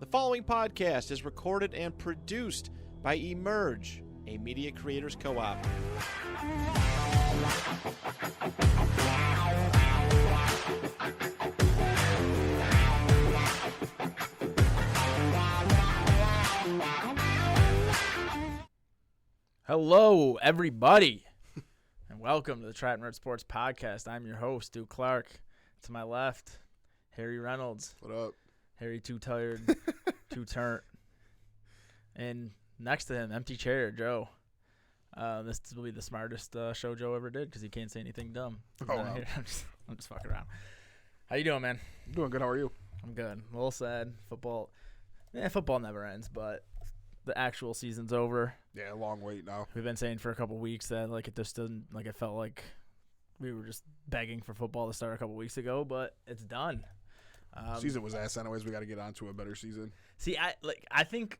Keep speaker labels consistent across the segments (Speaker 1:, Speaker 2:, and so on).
Speaker 1: The following podcast is recorded and produced by Emerge, a media creators co-op.
Speaker 2: Hello, everybody, and welcome to the Trap Nerd Sports Podcast. I'm your host, Duke Clark. To my left, Harry Reynolds.
Speaker 3: What up?
Speaker 2: Harry, too tired, too turnt. And next to him, empty chair, Joe. This will be the smartest show Joe ever did because he can't say anything dumb.
Speaker 3: Oh, wow.
Speaker 2: I'm just fucking around. How you doing, man?
Speaker 3: I'm doing good. How are you?
Speaker 2: I'm good. A little sad. Football never ends, but the actual season's over.
Speaker 3: Yeah, long wait now.
Speaker 2: We've been saying for a couple weeks that it just doesn't it felt like we were just begging for football to start a couple weeks ago, but it's done.
Speaker 3: Season was ass anyways. We got to get on to a better season.
Speaker 2: See, I think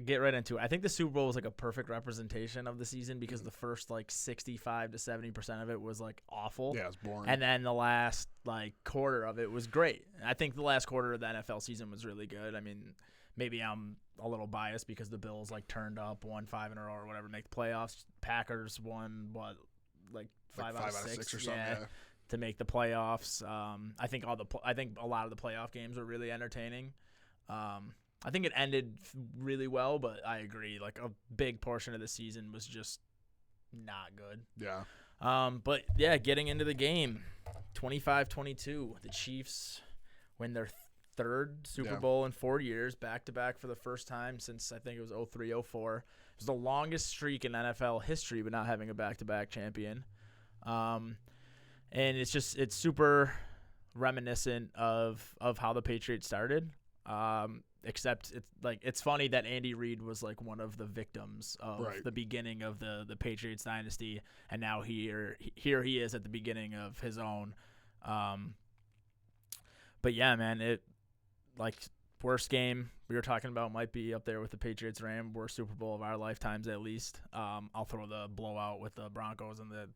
Speaker 2: get right into it. I think the Super Bowl was a perfect representation of the season because the first 65 to 70% of it was awful.
Speaker 3: Yeah, it's boring.
Speaker 2: And then the last quarter of it was great. I think the last quarter of the NFL season was really good. I mean, maybe I'm a little biased because the Bills turned up, won 5 in a row or whatever, make the playoffs. Packers won five out of six
Speaker 3: or something. Yeah.
Speaker 2: To make the playoffs. I think a lot of the playoff games were really entertaining. I think it ended really well, but I agree. A big portion of the season was just not good.
Speaker 3: Yeah.
Speaker 2: But yeah, getting into the game, 25-22, the Chiefs win their third Super Bowl in 4 years, back-to-back for the first time since I think it was 03-04. It was the longest streak in NFL history, but not having a back-to-back champion. And it's super reminiscent of how the Patriots started. Except it's funny that Andy Reid was one of the victims of the beginning of the Patriots dynasty, and now here he is at the beginning of his own. But yeah, man, worst game we were talking about might be up there with the Patriots-Rams, worst Super Bowl of our lifetimes at least. I'll throw the blowout with the Broncos and the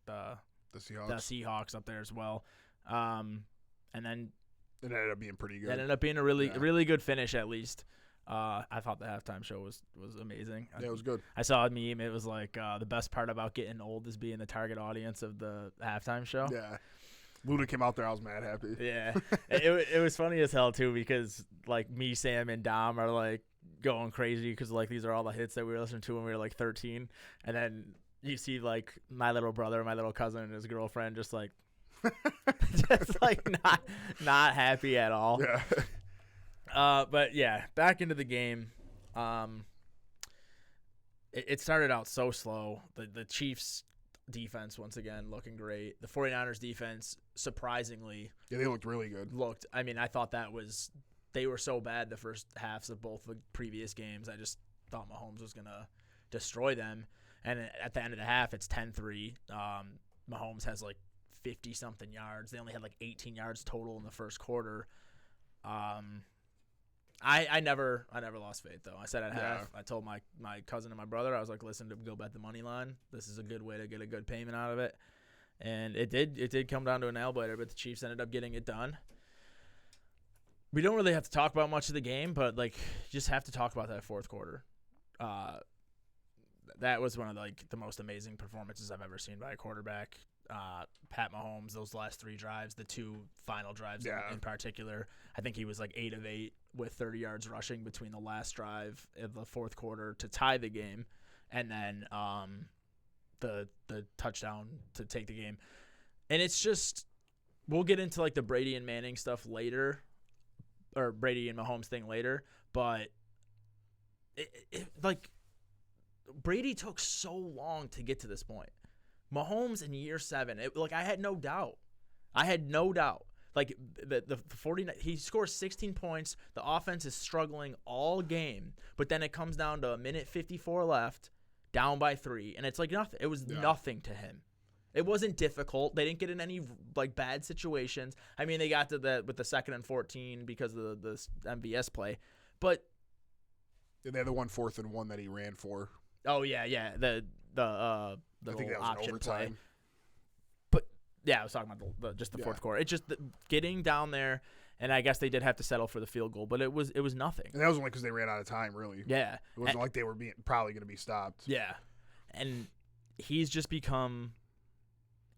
Speaker 2: Seahawks up there as well. And then
Speaker 3: it ended up being pretty good.
Speaker 2: It ended up being a really good finish at least. I thought the halftime show was amazing.
Speaker 3: Yeah, it was good.
Speaker 2: I saw a meme. It was the best part about getting old is being the target audience of the halftime show.
Speaker 3: Yeah. Luda came out there. I was mad happy.
Speaker 2: Yeah. it was funny as hell, too, because, me, Sam, and Dom are, going crazy because, these are all the hits that we were listening to when we were, 13. And then you see, my little brother, my little cousin, and his girlfriend just, not happy at all.
Speaker 3: Yeah.
Speaker 2: But, yeah, back into the game. It started out so slow. The Chiefs' defense, once again, looking great. The 49ers' defense, surprisingly.
Speaker 3: Yeah, they looked really good.
Speaker 2: I thought they were so bad the first halves of both the previous games. I just thought Mahomes was going to destroy them. And at the end of the half, it's 10-3. Mahomes has 50-something yards. They only had 18 yards total in the first quarter. I never lost faith, though. I said at half, I told my cousin and my brother, I was listen, to go bet the money line. This is a good way to get a good payment out of it. And it did come down to a nail biter, but the Chiefs ended up getting it done. We don't really have to talk about much of the game, but you just have to talk about that fourth quarter. That was one of the most amazing performances I've ever seen by a quarterback. Pat Mahomes, those last 3 drives, the 2 final drives in particular, I think he was 8 of 8 with 30 yards rushing between the last drive of the fourth quarter to tie the game, and then the touchdown to take the game. And it's just, we'll get into the Brady and Manning stuff later, or Brady and Mahomes thing later, but Brady took so long to get to this point. Mahomes in year 7, I had no doubt. The 49, he scores 16 points. The offense is struggling all game, but then it comes down to a minute 54 left, down by 3, and it's nothing. It was nothing to him. It wasn't difficult. They didn't get in any bad situations. I mean, they got to with the 2nd and 14 because of the MVS play, but
Speaker 3: they had the 1 4th and 1 that he ran for.
Speaker 2: Oh yeah. The
Speaker 3: I think that was
Speaker 2: option
Speaker 3: overtime.
Speaker 2: play. But yeah, I was talking about just the fourth quarter. It's just getting down there And I guess they did have to settle for the field goal, but it was nothing.
Speaker 3: And that was only because they ran out of time, really.
Speaker 2: Yeah.
Speaker 3: It wasn't like they were probably going to be stopped.
Speaker 2: Yeah. And he's just become,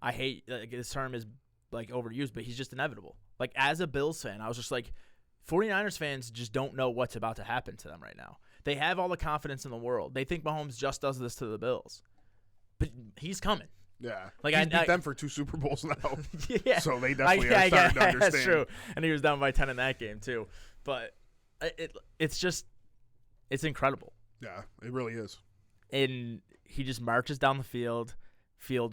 Speaker 2: I hate, like, this term is like overused, but he's just inevitable. Like, as a Bills fan, I was just like, 49ers fans just don't know what's about to happen to them right now. They have all the confidence in the world. They think Mahomes just does this to the Bills. But he's coming.
Speaker 3: Yeah.
Speaker 2: Like,
Speaker 3: he's beat them for 2 Super Bowls now.
Speaker 2: Yeah.
Speaker 3: So they definitely are starting to understand.
Speaker 2: That's true. And he was down by 10 in that game, too. But it's just, it's incredible.
Speaker 3: Yeah, it really is.
Speaker 2: And he just marches down the field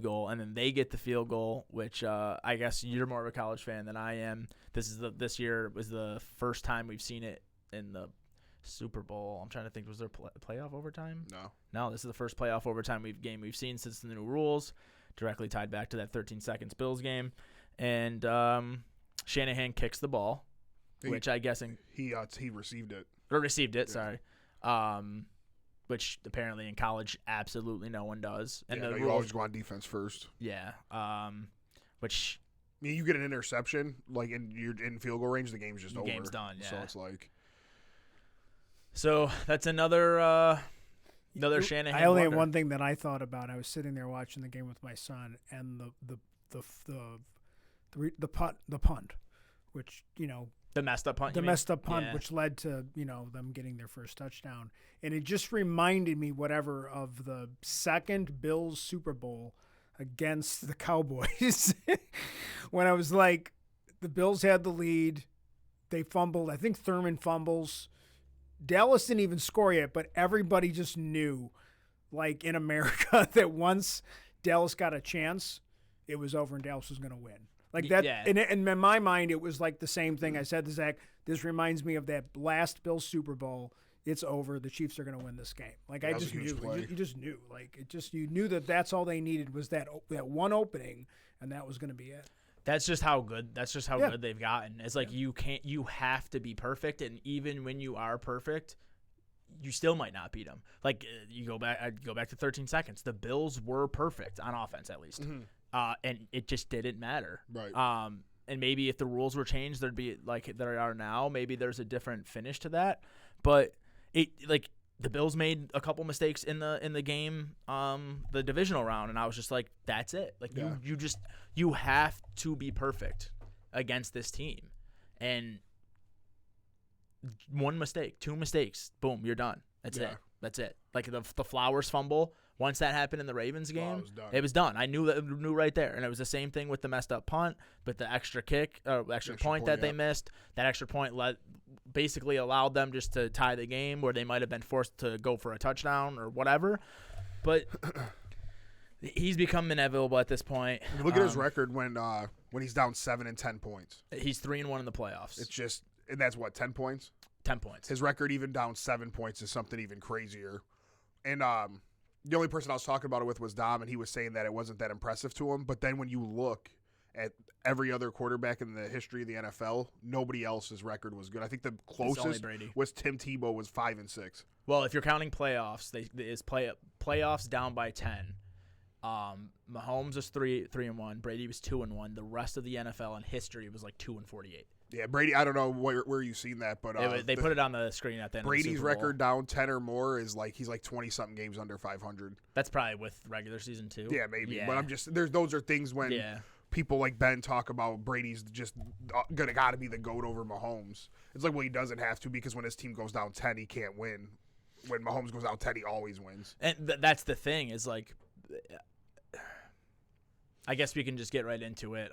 Speaker 2: goal, and then they get the field goal, which I guess you're more of a college fan than I am. This year was the first time we've seen it in the Super Bowl. I'm trying to think, was there playoff overtime? No, this is the first playoff overtime game we've seen since the new rules, directly tied back to that 13 seconds Bills game. And Shanahan kicks the ball, which I guess
Speaker 3: he received it.
Speaker 2: Or received it, yeah. Sorry. Which apparently in college absolutely no one does. And
Speaker 3: yeah, you always go on defense first.
Speaker 2: Yeah. Which,
Speaker 3: I mean, you get an interception, like, and you're in field goal range, the game's just over.
Speaker 2: The game's done, yeah.
Speaker 3: So it's like.
Speaker 2: So that's another Shanahan.
Speaker 4: I only have one thing that I thought about. I was sitting there watching the game with my son, and the punt, which, you know,
Speaker 2: the messed up punt.
Speaker 4: Yeah. Which led to, you know, them getting their first touchdown, and it just reminded me of the second Bills Super Bowl against the Cowboys, when I was like, the Bills had the lead, they fumbled. I think Thurman fumbles. Dallas didn't even score yet, but everybody just knew, like in America, that once Dallas got a chance, it was over and Dallas was going to win. Like that,
Speaker 2: yeah.
Speaker 4: And in my mind, it was like the same thing. I said to Zach, this reminds me of that last Bills Super Bowl. It's over. The Chiefs are going to win this game. Like, I just knew. You just knew. Like, you knew that that's all they needed was that one opening, and that was going to be it.
Speaker 2: That's just how good. That's just how good they've gotten. It's like you have to be perfect, and even when you are perfect, you still might not beat them. Like, I'd go back to 13 seconds. The Bills were perfect on offense, at least, and it just didn't matter.
Speaker 3: Right.
Speaker 2: And maybe if the rules were changed, there'd be like there are now. Maybe there's a different finish to that, but the Bills made a couple mistakes in the game, the divisional round, and I was just like, that's it. Like, you have to be perfect against this team, and one mistake, 2 mistakes, boom, you're done. That's it. Like the Flowers fumble. Once that happened in the Ravens game, it was done. I knew right there, and it was the same thing with the messed up punt, but the extra point that they missed. That extra point basically allowed them just to tie the game, where they might have been forced to go for a touchdown or whatever. But he's become inevitable at this point.
Speaker 3: Look at his record when he's down 7 and 10 points.
Speaker 2: He's 3-1 in the playoffs.
Speaker 3: It's just, and that's what, 10 points.
Speaker 2: 10 points.
Speaker 3: His record even down 7 points is something even crazier. And the only person I was talking about it with was Dom, and he was saying that it wasn't that impressive to him. But then when you look at every other quarterback in the history of the NFL, nobody else's record was good. I think the closest was Tim Tebow was 5-6.
Speaker 2: Well, if you're counting playoffs, playoffs down by 10. Mahomes was 3-1. Brady was 2-1. The rest of the NFL in history was like 2-48.
Speaker 3: Yeah, Brady. I don't know where you've seen that, but
Speaker 2: they put it on the screen at the end.
Speaker 3: Brady's
Speaker 2: of the Super Bowl.
Speaker 3: record down 10 or more is like he's like 20-something games under 500.
Speaker 2: That's probably with regular season too.
Speaker 3: Yeah, maybe. Yeah. But I'm just those are things when people like Ben talk about Brady's just gotta be the GOAT over Mahomes. It's like, well, he doesn't have to, because when his team goes down 10, he can't win. When Mahomes goes down 10, he always wins.
Speaker 2: And that's the thing is, like, I guess we can just get right into it.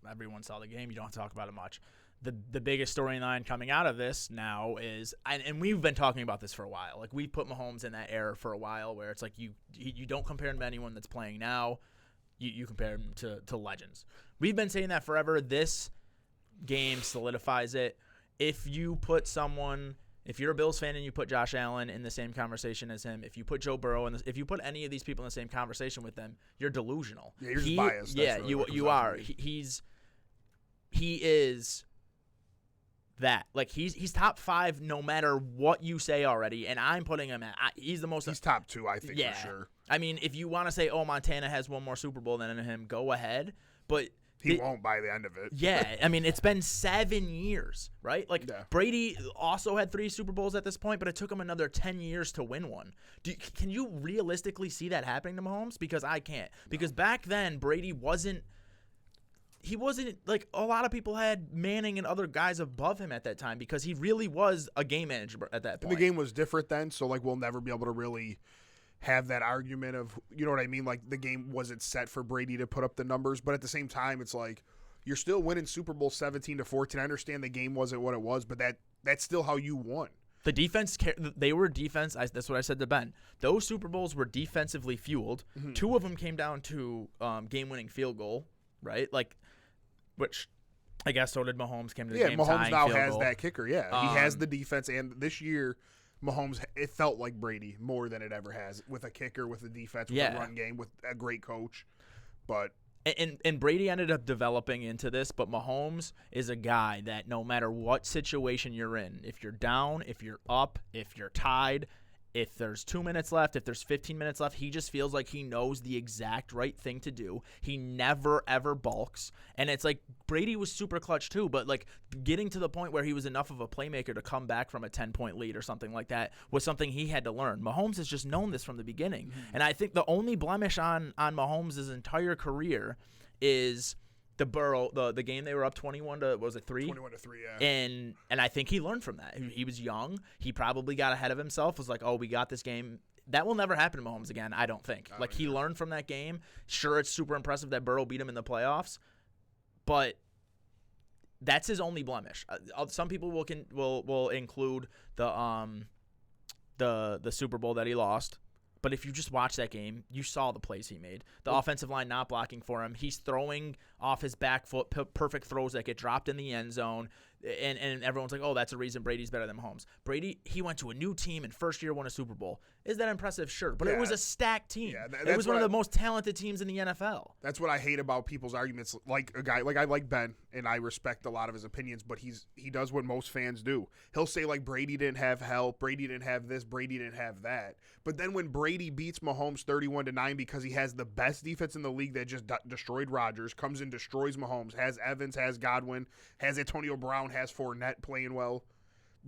Speaker 2: Everyone saw the game. You don't have to talk about it much. The biggest storyline coming out of this now is, and we've been talking about this for a while. Like, we've put Mahomes in that era for a while, where it's like you don't compare him to anyone that's playing now. You compare him to legends. We've been saying that forever. This game solidifies it. If you put someone, if you're a Bills fan and you put Josh Allen in the same conversation as him, if you put Joe Burrow if you put any of these people in the same conversation with them, you're delusional.
Speaker 3: Yeah, you're just biased.
Speaker 2: Yeah, you are. He is that. Like, he's top 5 no matter what you say already, and I'm putting him at. He's the most.
Speaker 3: He's top 2, I think, for sure.
Speaker 2: I mean, if you want to say, oh, Montana has one more Super Bowl than him, go ahead. But
Speaker 3: He won't by the end of it.
Speaker 2: Yeah, I mean, it's been 7 years, right? Like, Brady also had 3 Super Bowls at this point, but it took him another 10 years to win one. Can you realistically see that happening to Mahomes? Because I can't. Because back then, Brady wasn't like a lot of people had Manning and other guys above him at that time because he really was a game manager at that point.
Speaker 3: And the game was different then, so like we'll never be able to really have that argument of, you know what I mean? Like the game wasn't set for Brady to put up the numbers, but at the same time, it's like you're still winning Super Bowl 17-14. I understand the game wasn't what it was, but that's still how you won.
Speaker 2: The defense, they were defense. That's what I said to Ben. Those Super Bowls were defensively fueled. Mm-hmm. 2 of them came down to game-winning field goal, right? Like, which I guess so did Mahomes. Came to the game
Speaker 3: Mahomes now has
Speaker 2: goal.
Speaker 3: that kicker. Yeah, he has the defense, and this year Mahomes, it felt like Brady more than it ever has with a kicker, with a defense, with a run game, with a great coach. But
Speaker 2: and Brady ended up developing into this, but Mahomes is a guy that no matter what situation you're in, if you're down, if you're up, if you're tied, if there's 2 minutes left, if there's 15 minutes left, he just feels like he knows the exact right thing to do. He never, ever balks. And it's like Brady was super clutch too, but like getting to the point where he was enough of a playmaker to come back from a 10-point lead or something like that was something he had to learn. Mahomes has just known this from the beginning. Mm-hmm. And I think the only blemish on Mahomes' entire career is the Burrow, the game they were up 21 to, what was it, 3?
Speaker 3: 21-3, yeah.
Speaker 2: And I think he learned from that. He was young. He probably got ahead of himself, was like, oh, we got this game. That will never happen to Mahomes again, I don't think. He learned from that game. Sure, it's super impressive that Burrow beat him in the playoffs, but that's his only blemish. Some people will include the Super Bowl that he lost. But if you just watch that game, you saw the plays he made. The offensive line not blocking for him. He's throwing off his back foot, perfect throws that get dropped in the end zone. And everyone's like, oh, that's the reason Brady's better than Mahomes. Brady, he went to a new team and first year won a Super Bowl. Is that impressive? Sure. But it was a stacked team. Yeah, it was one of the most talented teams in the NFL.
Speaker 3: That's what I hate about people's arguments. Like a guy, like I like Ben, and I respect a lot of his opinions, but he does what most fans do. He'll say, like, Brady didn't have help, Brady didn't have this, Brady didn't have that. But then when Brady beats Mahomes 31-9 because he has the best defense in the league that just destroyed Rodgers, comes and destroys Mahomes, has Evans, has Godwin, has Antonio Brown, has Fournette playing well.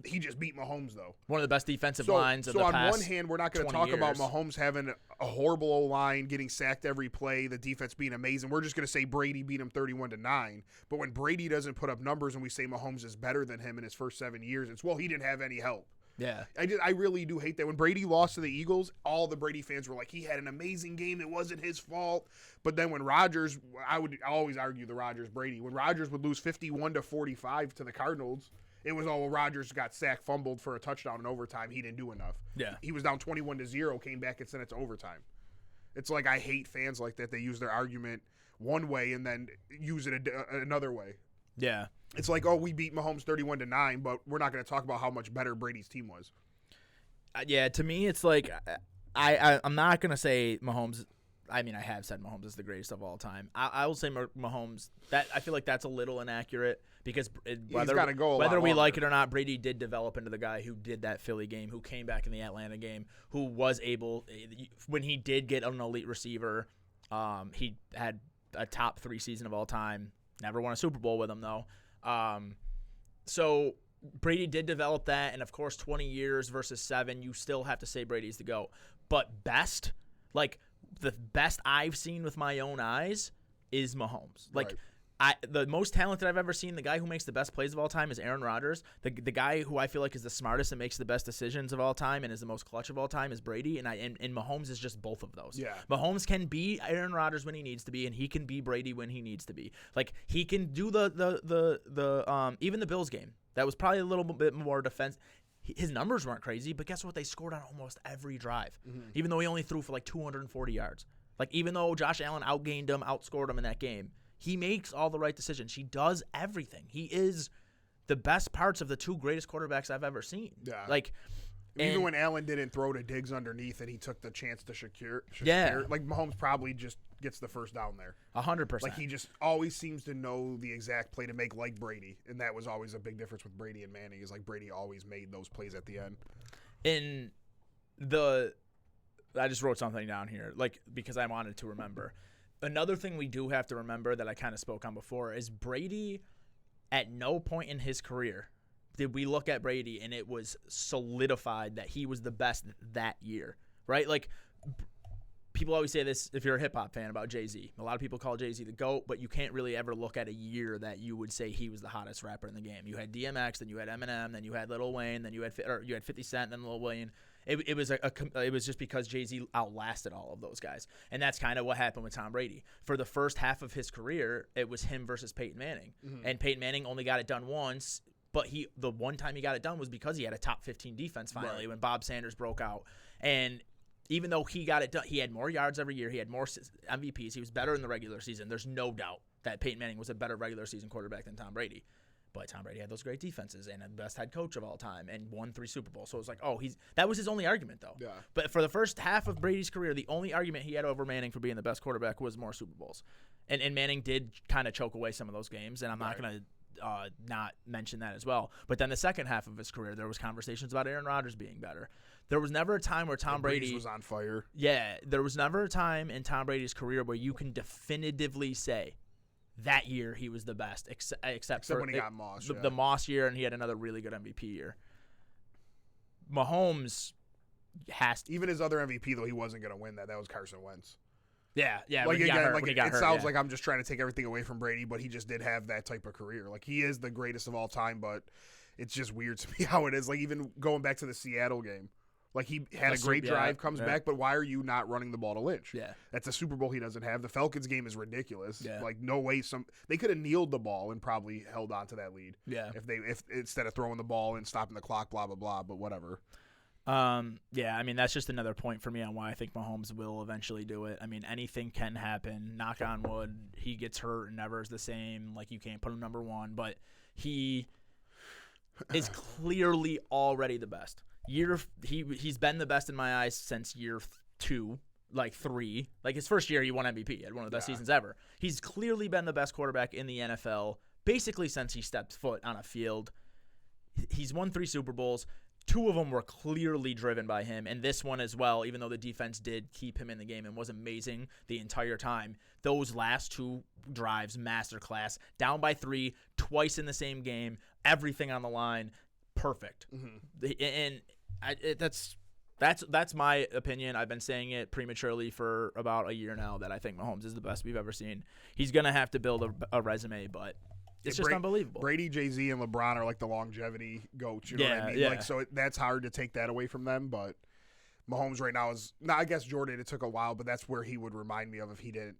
Speaker 3: He just beat Mahomes, though.
Speaker 2: One of the best defensive lines of the past 20
Speaker 3: years. So on one hand, we're not going to talk about Mahomes having a horrible O-line, getting sacked every play, the defense being amazing. We're just going to say Brady beat him 31-9. But when Brady doesn't put up numbers and we say Mahomes is better than him in his first 7 years, it's, well, he didn't have any help.
Speaker 2: Yeah.
Speaker 3: I really do hate that. When Brady lost to the Eagles, all the Brady fans were like, he had an amazing game. It wasn't his fault. But then when Rodgers, I always argue the Rodgers-Brady. When Rodgers would lose 51-45 to the Cardinals, it was all, well, Rodgers got sacked, fumbled for a touchdown in overtime. He didn't do enough.
Speaker 2: Yeah.
Speaker 3: He was down 21-0, came back and sent it to overtime. It's like I hate fans like that. They use their argument one way and then use it another way.
Speaker 2: Yeah.
Speaker 3: It's like, oh, we beat Mahomes 31-9, but we're not going to talk about how much better Brady's team was.
Speaker 2: Yeah, to me, it's like I'm not going to say Mahomes. I mean, I have said Mahomes is the greatest of all time. I will say Mahomes. That I feel like that's a little inaccurate because whether we like it or not, Brady did develop into the guy who did that Philly game, who came back in the Atlanta game, who was able, when he did get an elite receiver, he had a top 3 season of all time. Never won a Super Bowl with him, though. So Brady did develop that, and of course 20 years versus 7, you still have to say Brady's the GOAT. But best, like the best I've seen with my own eyes is Mahomes. Like the most talented I've ever seen, the guy who makes the best plays of all time is Aaron Rodgers. The guy who I feel like is the smartest and makes the best decisions of all time and is the most clutch of all time is Brady, and Mahomes is just both of those.
Speaker 3: Yeah.
Speaker 2: Mahomes can be Aaron Rodgers when he needs to be, and he can be Brady when he needs to be. Like he can do the even the Bills game. That was probably a little bit more defense. His numbers weren't crazy, but guess what? They scored on almost every drive, even though he only threw for like 240 yards. Like even though Josh Allen outgained him, outscored him in that game, he makes all the right decisions. He does everything. He is the best parts of the 2 greatest quarterbacks I've ever seen.
Speaker 3: Yeah.
Speaker 2: Like
Speaker 3: even when Allen didn't throw to Diggs underneath and he took the chance to Shakir,
Speaker 2: yeah.
Speaker 3: Like Mahomes probably just gets the first down there.
Speaker 2: 100%.
Speaker 3: Like he just always seems to know the exact play to make, like Brady, and that was always a big difference with Brady and Manning. Is like Brady always made those plays at the end. I just wrote something down here, like because I wanted to remember.
Speaker 2: another thing we do have to remember that I kind of spoke on before is Brady, at no point in his career did we look at Brady and it was solidified that he was the best that year, right? Like, people always say this if you're a hip-hop fan about Jay-Z. A lot of people call Jay-Z the GOAT, but you can't really ever look at a year that you would say he was the hottest rapper in the game. You had DMX, then you had Eminem, then you had Lil Wayne, then you had 50 Cent, then Lil Wayne. It was just because Jay-Z outlasted all of those guys. And that's kind of what happened with Tom Brady. For the first half of his career, it was him versus Peyton Manning. Mm-hmm. And Peyton Manning only got it done once, but the one time he got it done was because he had a top 15 defense finally when Bob Sanders broke out. And even though he got it done, he had more yards every year. He had more MVPs. He was better in the regular season. There's no doubt that Peyton Manning was a better regular season quarterback than Tom Brady. But Tom Brady had those great defenses and the best head coach of all time and won 3 Super Bowls. So it was like, that was his only argument, though. Yeah. But for the first half of Brady's career, the only argument he had over Manning for being the best quarterback was more Super Bowls. And Manning did kind of choke away some of those games, and I'm not going to not mention that as well. But then the second half of his career, there was conversations about Aaron Rodgers being better. There was never a time where Tom Brady
Speaker 3: was on fire.
Speaker 2: Yeah, there was never a time in Tom Brady's career where you can definitively say that year he was the best, except for
Speaker 3: when he got Moss.
Speaker 2: The Moss year, and he had another really good MVP year. Mahomes has to.
Speaker 3: Even his other MVP, though, he wasn't going to win that. That was Carson Wentz.
Speaker 2: Yeah.
Speaker 3: Like, it sounds like I'm just trying to take everything away from Brady, but he just did have that type of career. Like, he is the greatest of all time, but it's just weird to me how it is. Like, even going back to the Seattle game. Like, he had a great drive, comes back, but why are you not running the ball to Lynch?
Speaker 2: Yeah.
Speaker 3: That's a Super Bowl he doesn't have. The Falcons game is ridiculous.
Speaker 2: Yeah.
Speaker 3: Like, no way they could have kneeled the ball and probably held on to that lead.
Speaker 2: Yeah.
Speaker 3: If instead of throwing the ball and stopping the clock, blah, blah, blah, but whatever.
Speaker 2: Yeah, I mean, that's just another point for me on why I think Mahomes will eventually do it. I mean, anything can happen. Knock on wood, he gets hurt and never is the same. Like, you can't put him number one, but he is clearly already the best. He's been the best in my eyes since year 2, like 3. Like, his first year, he won MVP. He had one of the best seasons ever. He's clearly been the best quarterback in the NFL basically since he stepped foot on a field. He's won 3 Super Bowls. 2 of them were clearly driven by him, and this one as well, even though the defense did keep him in the game and was amazing the entire time. Those last 2 drives, masterclass, down by 3, twice in the same game, everything on the line, perfect. Mm-hmm. And that's my opinion. I've been saying it prematurely for about a year now that I think Mahomes is the best we've ever seen. He's going to have to build a resume, but it's just unbelievable.
Speaker 3: Brady, Jay-Z, and LeBron are like the longevity goats. You know what I mean?
Speaker 2: Yeah.
Speaker 3: Like, so that's hard to take that away from them. But Mahomes right now is – I guess Jordan, it took a while, but that's where he would remind me of if he didn't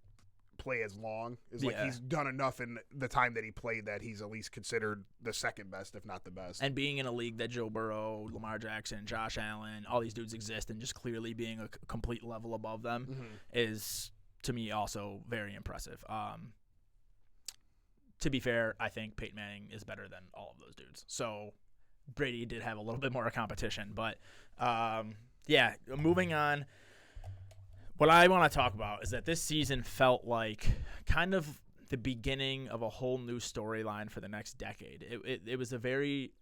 Speaker 3: play as long. Is like he's done enough in the time that he played that he's at least considered the second best, if not the best.
Speaker 2: And being in a league that Joe Burrow, Lamar Jackson, Josh Allen, all these dudes exist, and just clearly being a complete level above them is, to me, also very impressive. To be fair, I think Peyton Manning is better than all of those dudes. So Brady did have a little bit more competition. But, moving on. What I want to talk about is that this season felt like kind of the beginning of a whole new storyline for the next decade. It was a very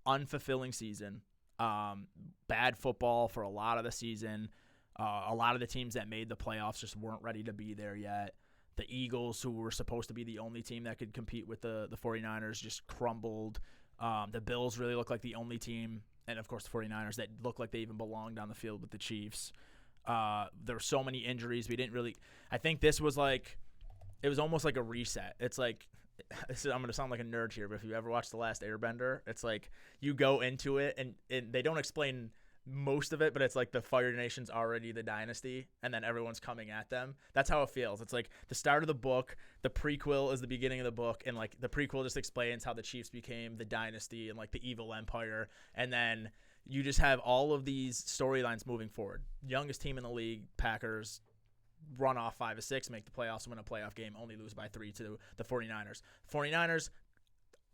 Speaker 2: unfulfilling season. Bad football for a lot of the season. A lot of the teams that made the playoffs just weren't ready to be there yet. The Eagles, who were supposed to be the only team that could compete with the 49ers, just crumbled. The Bills really looked like the only team, and of course the 49ers, that looked like they even belonged on the field with the Chiefs. There were so many injuries. I think this was like, it was almost like a reset. It's like, I'm going to sound like a nerd here, but if you ever watched The Last Airbender, it's like you go into it and they don't explain most of it, but it's like the Fire Nation's already the dynasty, and then everyone's coming at them. That's how it feels. It's like the start of the book, the prequel is the beginning of the book, and like the prequel just explains how the Chiefs became the dynasty and like the evil empire, and then you just have all of these storylines moving forward. Youngest team in the league, Packers, run off 5-6, make the playoffs, win a playoff game, only lose by 3 to the 49ers. 49ers,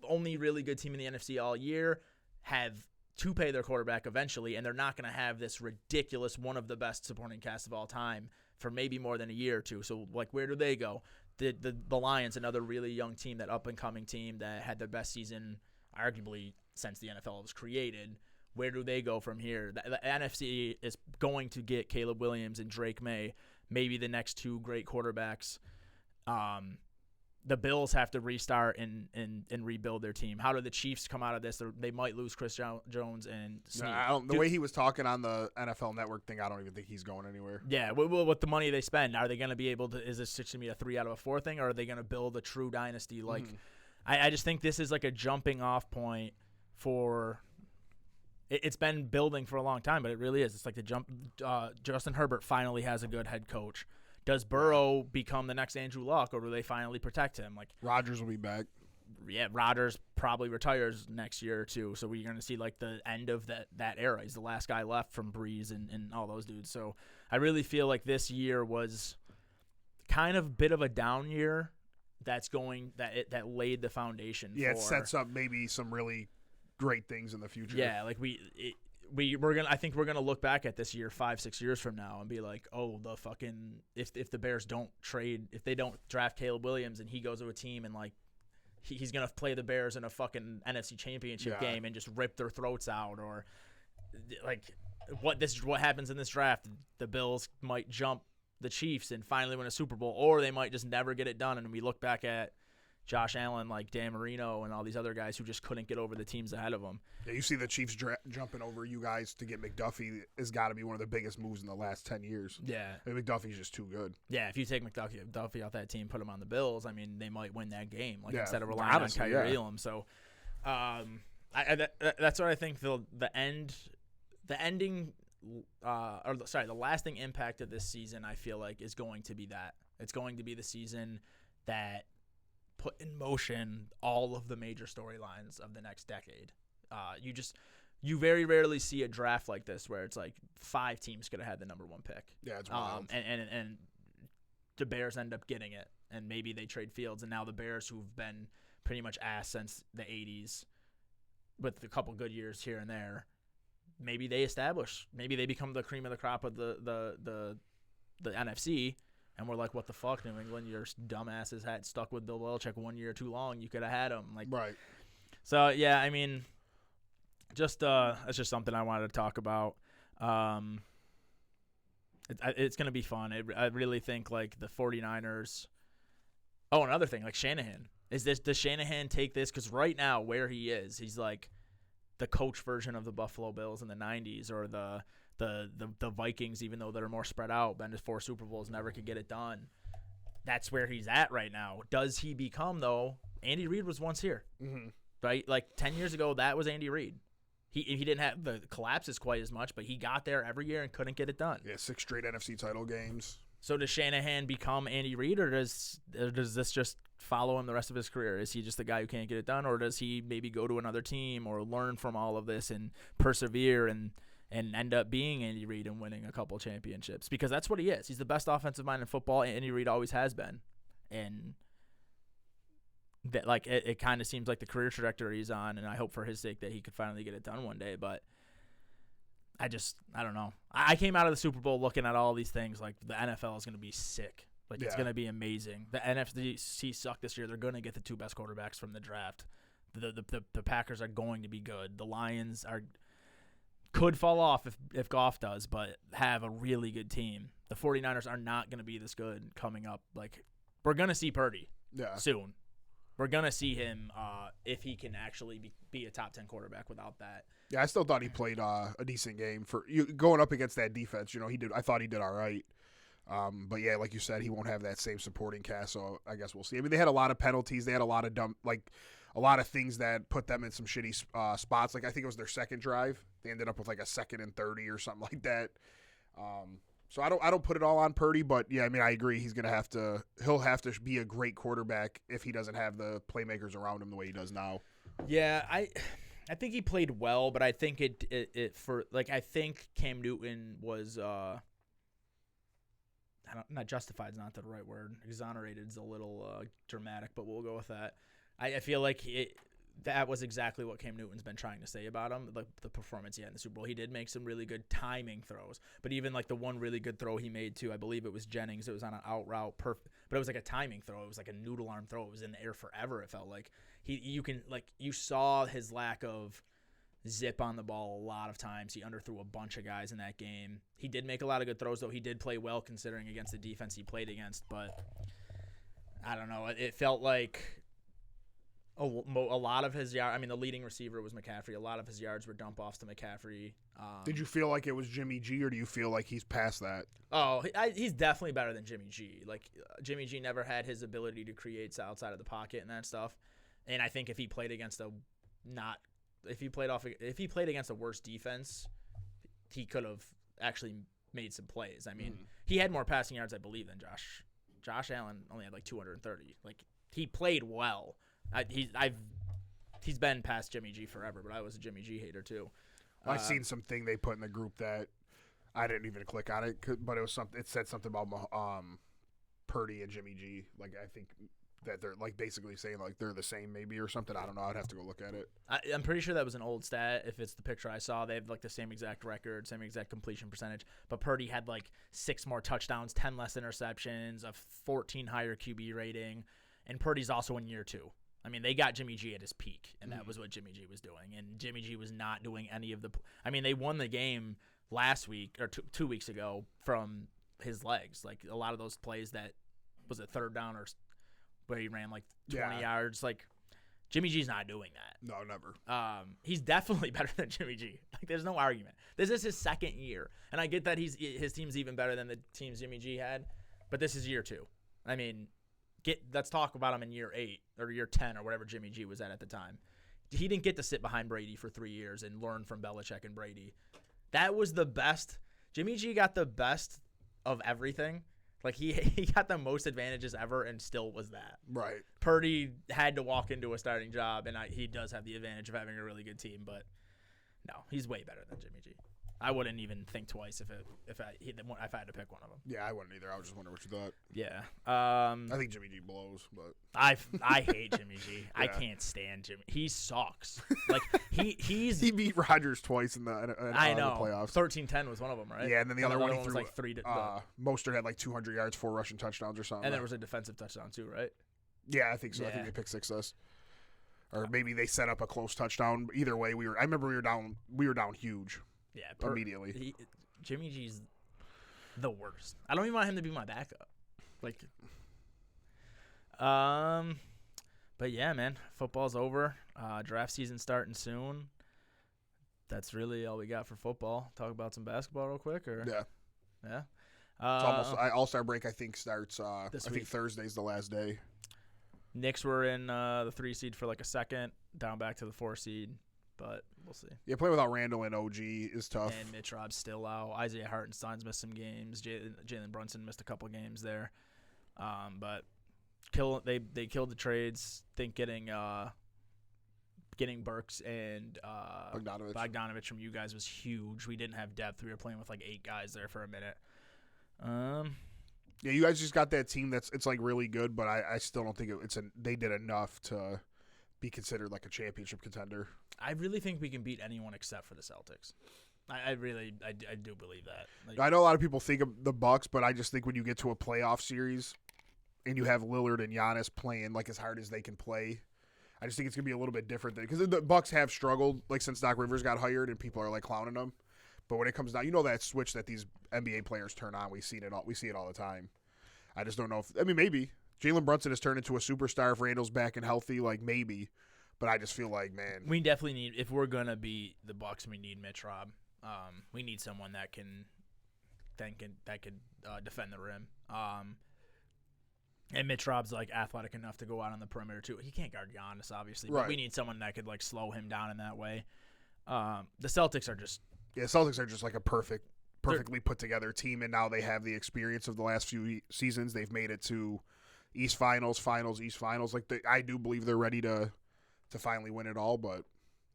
Speaker 2: only really good team in the NFC all year, have to pay their quarterback eventually, and they're not going to have this ridiculous one of the best supporting cast of all time for maybe more than a year or two. So, like, where do they go? The Lions, another really young team, that up-and-coming team that had their best season arguably since the NFL was created. Where do they go from here? The NFC is going to get Caleb Williams and Drake May. maybe the next two great quarterbacks. The Bills have to restart and rebuild their team. How do the Chiefs come out of this? They might lose Chris Jones and Snead.
Speaker 3: The way he was talking on the NFL Network thing, I don't even think he's going anywhere.
Speaker 2: Yeah, with the money they spend, are they going to be able to? Is this going to be a 3 out of a 4 thing, or are they going to build a true dynasty? Like, I just think this is like a jumping off point for. It's been building for a long time, but it really is. It's like the jump. Justin Herbert finally has a good head coach. Does Burrow become the next Andrew Luck, or do they finally protect him? Like
Speaker 3: Rodgers will be back.
Speaker 2: Yeah, Rodgers probably retires next year or two, so we're going to see like the end of that era. He's the last guy left from Breeze and all those dudes. So I really feel like this year was kind of a bit of a down year. That laid the foundation.
Speaker 3: Yeah, it sets up maybe some really great things in the future.
Speaker 2: Yeah, like I think we're gonna look back at this year 5-6 years from now and be like, oh, the fucking if the Bears don't trade, if they don't draft Caleb Williams and he goes to a team and like he's gonna play the Bears in a fucking NFC Championship game and just rip their throats out, or like what happens in this draft, the Bills might jump the Chiefs and finally win a Super Bowl, or they might just never get it done, and we look back at Josh Allen, like Dan Marino, and all these other guys who just couldn't get over the teams ahead of them.
Speaker 3: Yeah, you see the Chiefs jumping over you guys to get McDuffie has got to be one of the biggest moves in the last 10 years.
Speaker 2: Yeah.
Speaker 3: I mean, McDuffie's just too good.
Speaker 2: Yeah, if you take McDuffie off that team, put him on the Bills, I mean, they might win that game, instead of relying on Kyrie Elam. So that's what I think the lasting impact of this season, I feel like, is going to be that. It's going to be the season that put in motion all of the major storylines of the next decade. You very rarely see a draft like this where it's like 5 teams could have had the number 1 pick.
Speaker 3: Yeah, it's wild.
Speaker 2: And the Bears end up getting it, and maybe they trade Fields, and now the Bears, who've been pretty much ass since the 80s with a couple good years here and there, maybe they become the cream of the crop of the NFC. And we're like, what the fuck, New England? Your dumbasses had stuck with Bill Belichick 1 year too long. You could have had him.
Speaker 3: Right.
Speaker 2: So, yeah, I mean, it's just something I wanted to talk about. It's going to be fun. I really think, like, the 49ers. Oh, another thing, like Shanahan. Does Shanahan take this? Because right now, where he is, he's like the coach version of the Buffalo Bills in the 90s, or the Vikings, even though they're more spread out, been to 4 Super Bowls, never could get it done. That's where he's at right now. Does he become, though? Andy Reid was once here, right? Like 10 years ago, that was Andy Reid. He didn't have the collapses quite as much, but he got there every year and couldn't get it done.
Speaker 3: Yeah, 6 straight NFC title games.
Speaker 2: So does Shanahan become Andy Reid, or does this just follow him the rest of his career? Is he just the guy who can't get it done, or does he maybe go to another team or learn from all of this and persevere and end up being Andy Reid and winning a couple championships? Because that's what he is. He's the best offensive mind in football. Andy Reid always has been. And that, like, it kind of seems like the career trajectory he's on, and I hope for his sake that he could finally get it done one day. But I don't know. I came out of the Super Bowl looking at all these things like the NFL is going to be sick. Like, it's going to be amazing. The NFC sucked this year. They're going to get the 2 best quarterbacks from the draft. The Packers are going to be good. The Lions could fall off if Goff does, but have a really good team. The 49ers are not going to be this good coming up. Like, we're going to see Purdy soon. We're going to see him if he can actually be a top 10 quarterback without that.
Speaker 3: Yeah, I still thought he played a decent game for going up against that defense. I thought he did all right. But yeah, like you said, he won't have that same supporting cast, so I guess we'll see. I mean, they had a lot of penalties. They had a lot of a lot of things that put them in some shitty spots. Like, I think it was their second drive. They ended up with like a 2nd and 30 or something like that. So I don't put it all on Purdy, but yeah, I mean, I agree. He'll have to be a great quarterback if he doesn't have the playmakers around him the way he does now.
Speaker 2: Yeah, I think he played well, but I think I think Cam Newton was not justified is not the right word. Exonerated is a little dramatic, but we'll go with that. I feel like that was exactly what Cam Newton's been trying to say about him, the performance he had in the Super Bowl. He did make some really good timing throws, but even like the one really good throw he made too, I believe it was Jennings. It was on an out route, perfect, but it was like a timing throw. It was like a noodle arm throw. It was in the air forever. It felt like you saw his lack of zip on the ball a lot of times. He underthrew a bunch of guys in that game. He did make a lot of good throws, though. He did play well considering against the defense he played against. But I don't know. It felt like a lot of his yards. I mean, the leading receiver was McCaffrey. A lot of his yards were dump offs to McCaffrey.
Speaker 3: Did you feel like it was Jimmy G, or do you feel like he's past that?
Speaker 2: Oh, he's definitely better than Jimmy G. Like, Jimmy G never had his ability to create outside of the pocket and that stuff. And I think if he played against if he played against a worse defense, he could have actually made some plays. I mean, he had more passing yards, I believe, than Josh. Josh Allen only had like 230. Like, he played well. He's been past Jimmy G forever, but I was a Jimmy G hater too.
Speaker 3: I seen something they put in the group that I didn't even click on it, but it was something. It said something about Purdy and Jimmy G. Like, I think that they're like basically saying like they're the same maybe or something. I don't know. I'd have to go look at it.
Speaker 2: I'm pretty sure that was an old stat. If it's the picture I saw, they have like the same exact record, same exact completion percentage. But Purdy had like 6 more touchdowns, 10 less interceptions, a 14 higher QB rating, and Purdy's also in year 2. I mean, they got Jimmy G at his peak, and that was what Jimmy G was doing. And Jimmy G was not doing any of the – I mean, they won the game last week or 2 weeks ago from his legs. Like, a lot of those plays that – was it third down or where he ran like 20 yards? Like, Jimmy G's not doing that.
Speaker 3: No, never.
Speaker 2: He's definitely better than Jimmy G. Like, there's no argument. This is his second year. And I get that his team's even better than the teams Jimmy G had, but this is year 2. I mean – let's talk about him in year 8 or year 10 or whatever Jimmy G was at the time. He didn't get to sit behind Brady for 3 years and learn from Belichick and Brady. That was the best. Jimmy G got the best of everything. Like, he got the most advantages ever and still was that.
Speaker 3: Right.
Speaker 2: Purdy had to walk into a starting job, and he does have the advantage of having a really good team, but no, he's way better than Jimmy G. I wouldn't even think twice if I had to pick one of them.
Speaker 3: Yeah, I wouldn't either. I was just wondering what you thought.
Speaker 2: Yeah.
Speaker 3: I think Jimmy G blows, but
Speaker 2: I hate Jimmy G. Yeah. I can't stand Jimmy. He sucks. Like, he
Speaker 3: beat Rodgers twice in the playoffs.
Speaker 2: 13-10 was one of them, right?
Speaker 3: Yeah, and then the other one he threw
Speaker 2: was like 3.
Speaker 3: Mostert had like 200 yards, 4 rushing touchdowns or something.
Speaker 2: And there was a defensive touchdown too, right?
Speaker 3: Yeah, I think so.
Speaker 2: Yeah.
Speaker 3: I think they picked 6 us. Or maybe they set up a close touchdown. Either way, I remember we were down huge.
Speaker 2: Yeah,
Speaker 3: immediately.
Speaker 2: Jimmy G's the worst. I don't even want him to be my backup. Like, but yeah, man, football's over. Draft season starting soon. That's really all we got for football. Talk about some basketball real quick, or yeah.
Speaker 3: It's almost All-Star break. I think starts.
Speaker 2: This
Speaker 3: week.
Speaker 2: Think
Speaker 3: Thursday's the last day.
Speaker 2: Knicks were in the 3 seed for like a second, down back to the 4 seed. But we'll see.
Speaker 3: Yeah, playing without Randall and OG is tough.
Speaker 2: And Mitch Rob's still out. Isaiah Hartenstein's missed some games. Jalen Brunson missed a couple games there. But they killed the trades. Think getting Burks and Bogdanovich from you guys was huge. We didn't have depth. We were playing with like 8 guys there for a minute.
Speaker 3: Yeah, you guys just got that team it's like really good, but I still don't think they did enough to be considered like a championship contender.
Speaker 2: I really think we can beat anyone except for the Celtics. I do believe that. Like,
Speaker 3: I know a lot of people think of the Bucks, but I just think when you get to a playoff series and you have Lillard and Giannis playing like as hard as they can play, I just think it's gonna be a little bit different because the Bucks have struggled like since Doc Rivers got hired and people are like clowning them. But when it comes down, that switch that these NBA players turn on, we see it all the time. I just don't know maybe Jalen Brunson has turned into a superstar if Randall's back and healthy, like maybe. But I just feel like, man,
Speaker 2: we definitely need, if we're gonna beat the Bucks, we need Mitch Rob. We need someone that can defend the rim. And Mitch Rob's like athletic enough to go out on the perimeter too. He can't guard Giannis, obviously, but we need someone that could like slow him down in that way. The Celtics are just
Speaker 3: like a perfectly put together team, and now they have the experience of the last few seasons. They've made it to East Finals, East Finals. Like I do believe they're ready to finally win it all, but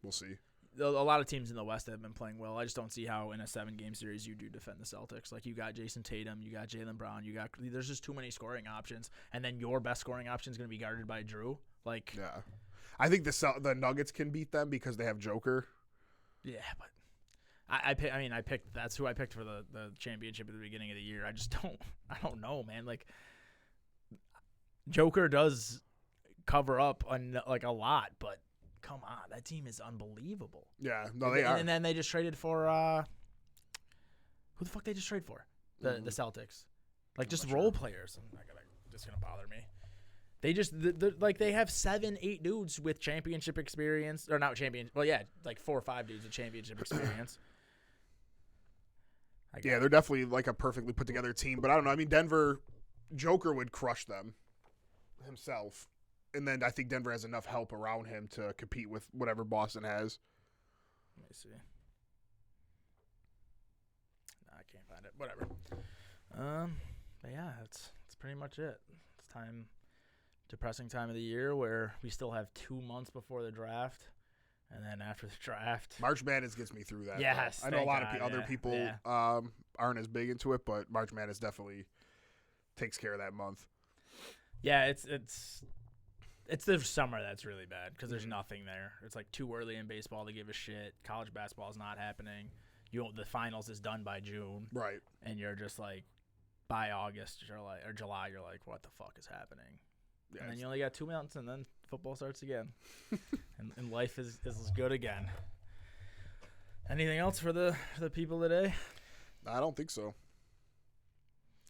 Speaker 3: we'll see.
Speaker 2: A lot of teams in the West have been playing well. I just don't see how in a 7-game series you do defend the Celtics. Like, you got Jason Tatum, you got Jaylen Brown, there's just too many scoring options, and then your best scoring option is going to be guarded by Drew. Like,
Speaker 3: yeah, I think the Nuggets can beat them because they have Joker.
Speaker 2: Yeah, but I picked. That's who I picked for the championship at the beginning of the year. I don't know, man. Like, Joker does cover up a lot, but come on, that team is unbelievable.
Speaker 3: Yeah, no, they are.
Speaker 2: And then they just traded for who the fuck they just traded for? The Celtics, like just role players. This is gonna bother me. They just like they have 7-8 dudes with championship experience, or not champion. Well, yeah, like 4 or 5 dudes with championship experience.
Speaker 3: Yeah, they're definitely like a perfectly put together team. But I don't know. I mean, Denver, Joker would crush them himself, and then I think Denver has enough help around him to compete with whatever Boston has.
Speaker 2: Let me see. I can't find it. Whatever. But yeah, that's pretty much it. It's time. Depressing time of the year where we still have 2 months before the draft, and then after the draft,
Speaker 3: March Madness gets me through that.
Speaker 2: Yes,
Speaker 3: I know a lot of other people aren't as big into it, but March Madness definitely takes care of that month.
Speaker 2: Yeah, it's the summer that's really bad because there's nothing there. It's like too early in baseball to give a shit. College basketball is not happening. The finals is done by June,
Speaker 3: right?
Speaker 2: And you're just like by August or July, you're like, what the fuck is happening? Yeah, and then you only got 2 months, and then football starts again, and life is good again. Anything else for the people today?
Speaker 3: I don't think so.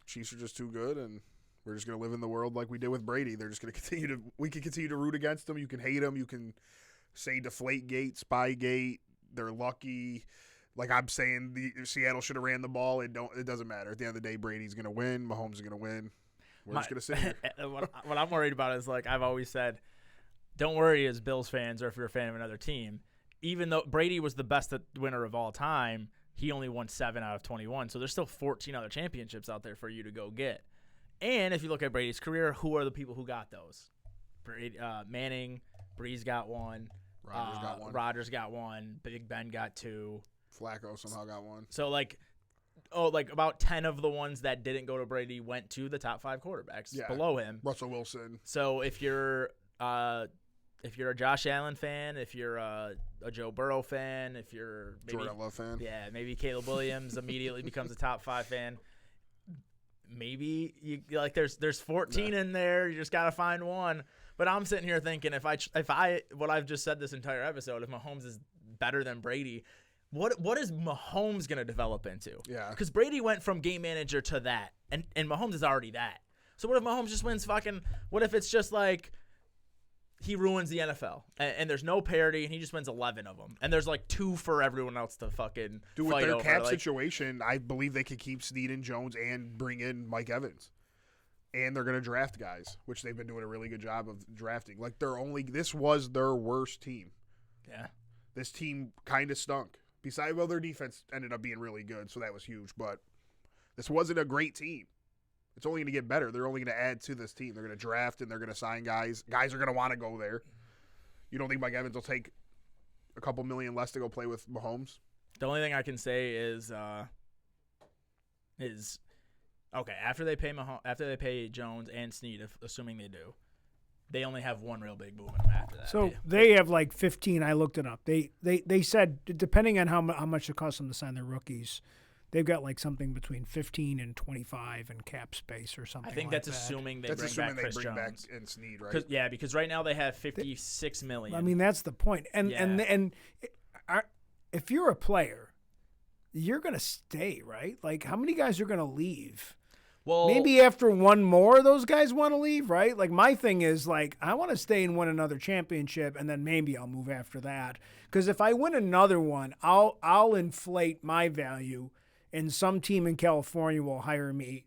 Speaker 3: Chiefs are just too good, and we're just gonna live in the world like we did with Brady. They're just gonna continue to. We can continue to root against them. You can hate them. You can say Deflategate, Spygate. They're lucky. Like I'm saying, the Seattle should have ran the ball. It doesn't matter. At the end of the day, Brady's gonna win. Mahomes is gonna win. We're just going to sit here.
Speaker 2: What I'm worried about is, like I've always said, don't worry as Bills fans or if you're a fan of another team. Even though Brady was the best winner of all time, he only won 7 out of 21. So there's still 14 other championships out there for you to go get. And if you look at Brady's career, who are the people who got those? Manning, Breeze got one. Rodgers got one. Big Ben got 2.
Speaker 3: Flacco somehow got 1.
Speaker 2: So, like about 10 of the ones that didn't go to Brady went to the top 5 quarterbacks below him.
Speaker 3: Russell Wilson.
Speaker 2: So if you're a Josh Allen fan, if you're a Joe Burrow fan, if you're maybe
Speaker 3: Jordan Love fan,
Speaker 2: maybe Caleb Williams immediately becomes a top 5 fan. Maybe you like there's 14 in there. You just gotta find one. But I'm sitting here thinking if I what I've just said this entire episode, if Mahomes is better than Brady. What is Mahomes going to develop into?
Speaker 3: Yeah.
Speaker 2: Because Brady went from game manager to that, and Mahomes is already that. So what if Mahomes just wins what if it's just like he ruins the NFL, and there's no parity, and he just wins 11 of them, and there's like 2 for everyone else to fucking
Speaker 3: Dude,
Speaker 2: fight
Speaker 3: with their
Speaker 2: over.
Speaker 3: cap situation, I believe they could keep Snead and Jones and bring in Mike Evans. And they're going to draft guys, which they've been doing a really good job of drafting. Like this was their worst team.
Speaker 2: Yeah.
Speaker 3: This team kind of stunk. Besides, their defense ended up being really good, so that was huge. But this wasn't a great team. It's only going to get better. They're only going to add to this team. They're going to draft, and they're going to sign guys. Guys are going to want to go there. You don't think Mike Evans will take a couple million less to go play with Mahomes?
Speaker 2: The only thing I can say is okay, after they pay Jones and Snead, assuming they do, they only have one real big move in them after that.
Speaker 4: So they have like 15. I looked it up. They said depending on how much it costs them to sign their rookies, they've got like something between 15 and 25 in cap space or something.
Speaker 2: I think
Speaker 4: like
Speaker 2: that's assuming they
Speaker 3: that's
Speaker 2: bring
Speaker 3: assuming
Speaker 2: back Chris
Speaker 3: they bring
Speaker 2: Jones.
Speaker 3: back and Snead, right?
Speaker 2: Because right now they have $56 million.
Speaker 4: I mean that's the point. And if you're a player, you're gonna stay, right? Like how many guys are gonna leave?
Speaker 2: Well,
Speaker 4: maybe after one more, those guys want to leave, right? Like my thing is like I want to stay and win another championship, and then maybe I'll move after that. Because if I win another one, I'll inflate my value, and some team in California will hire me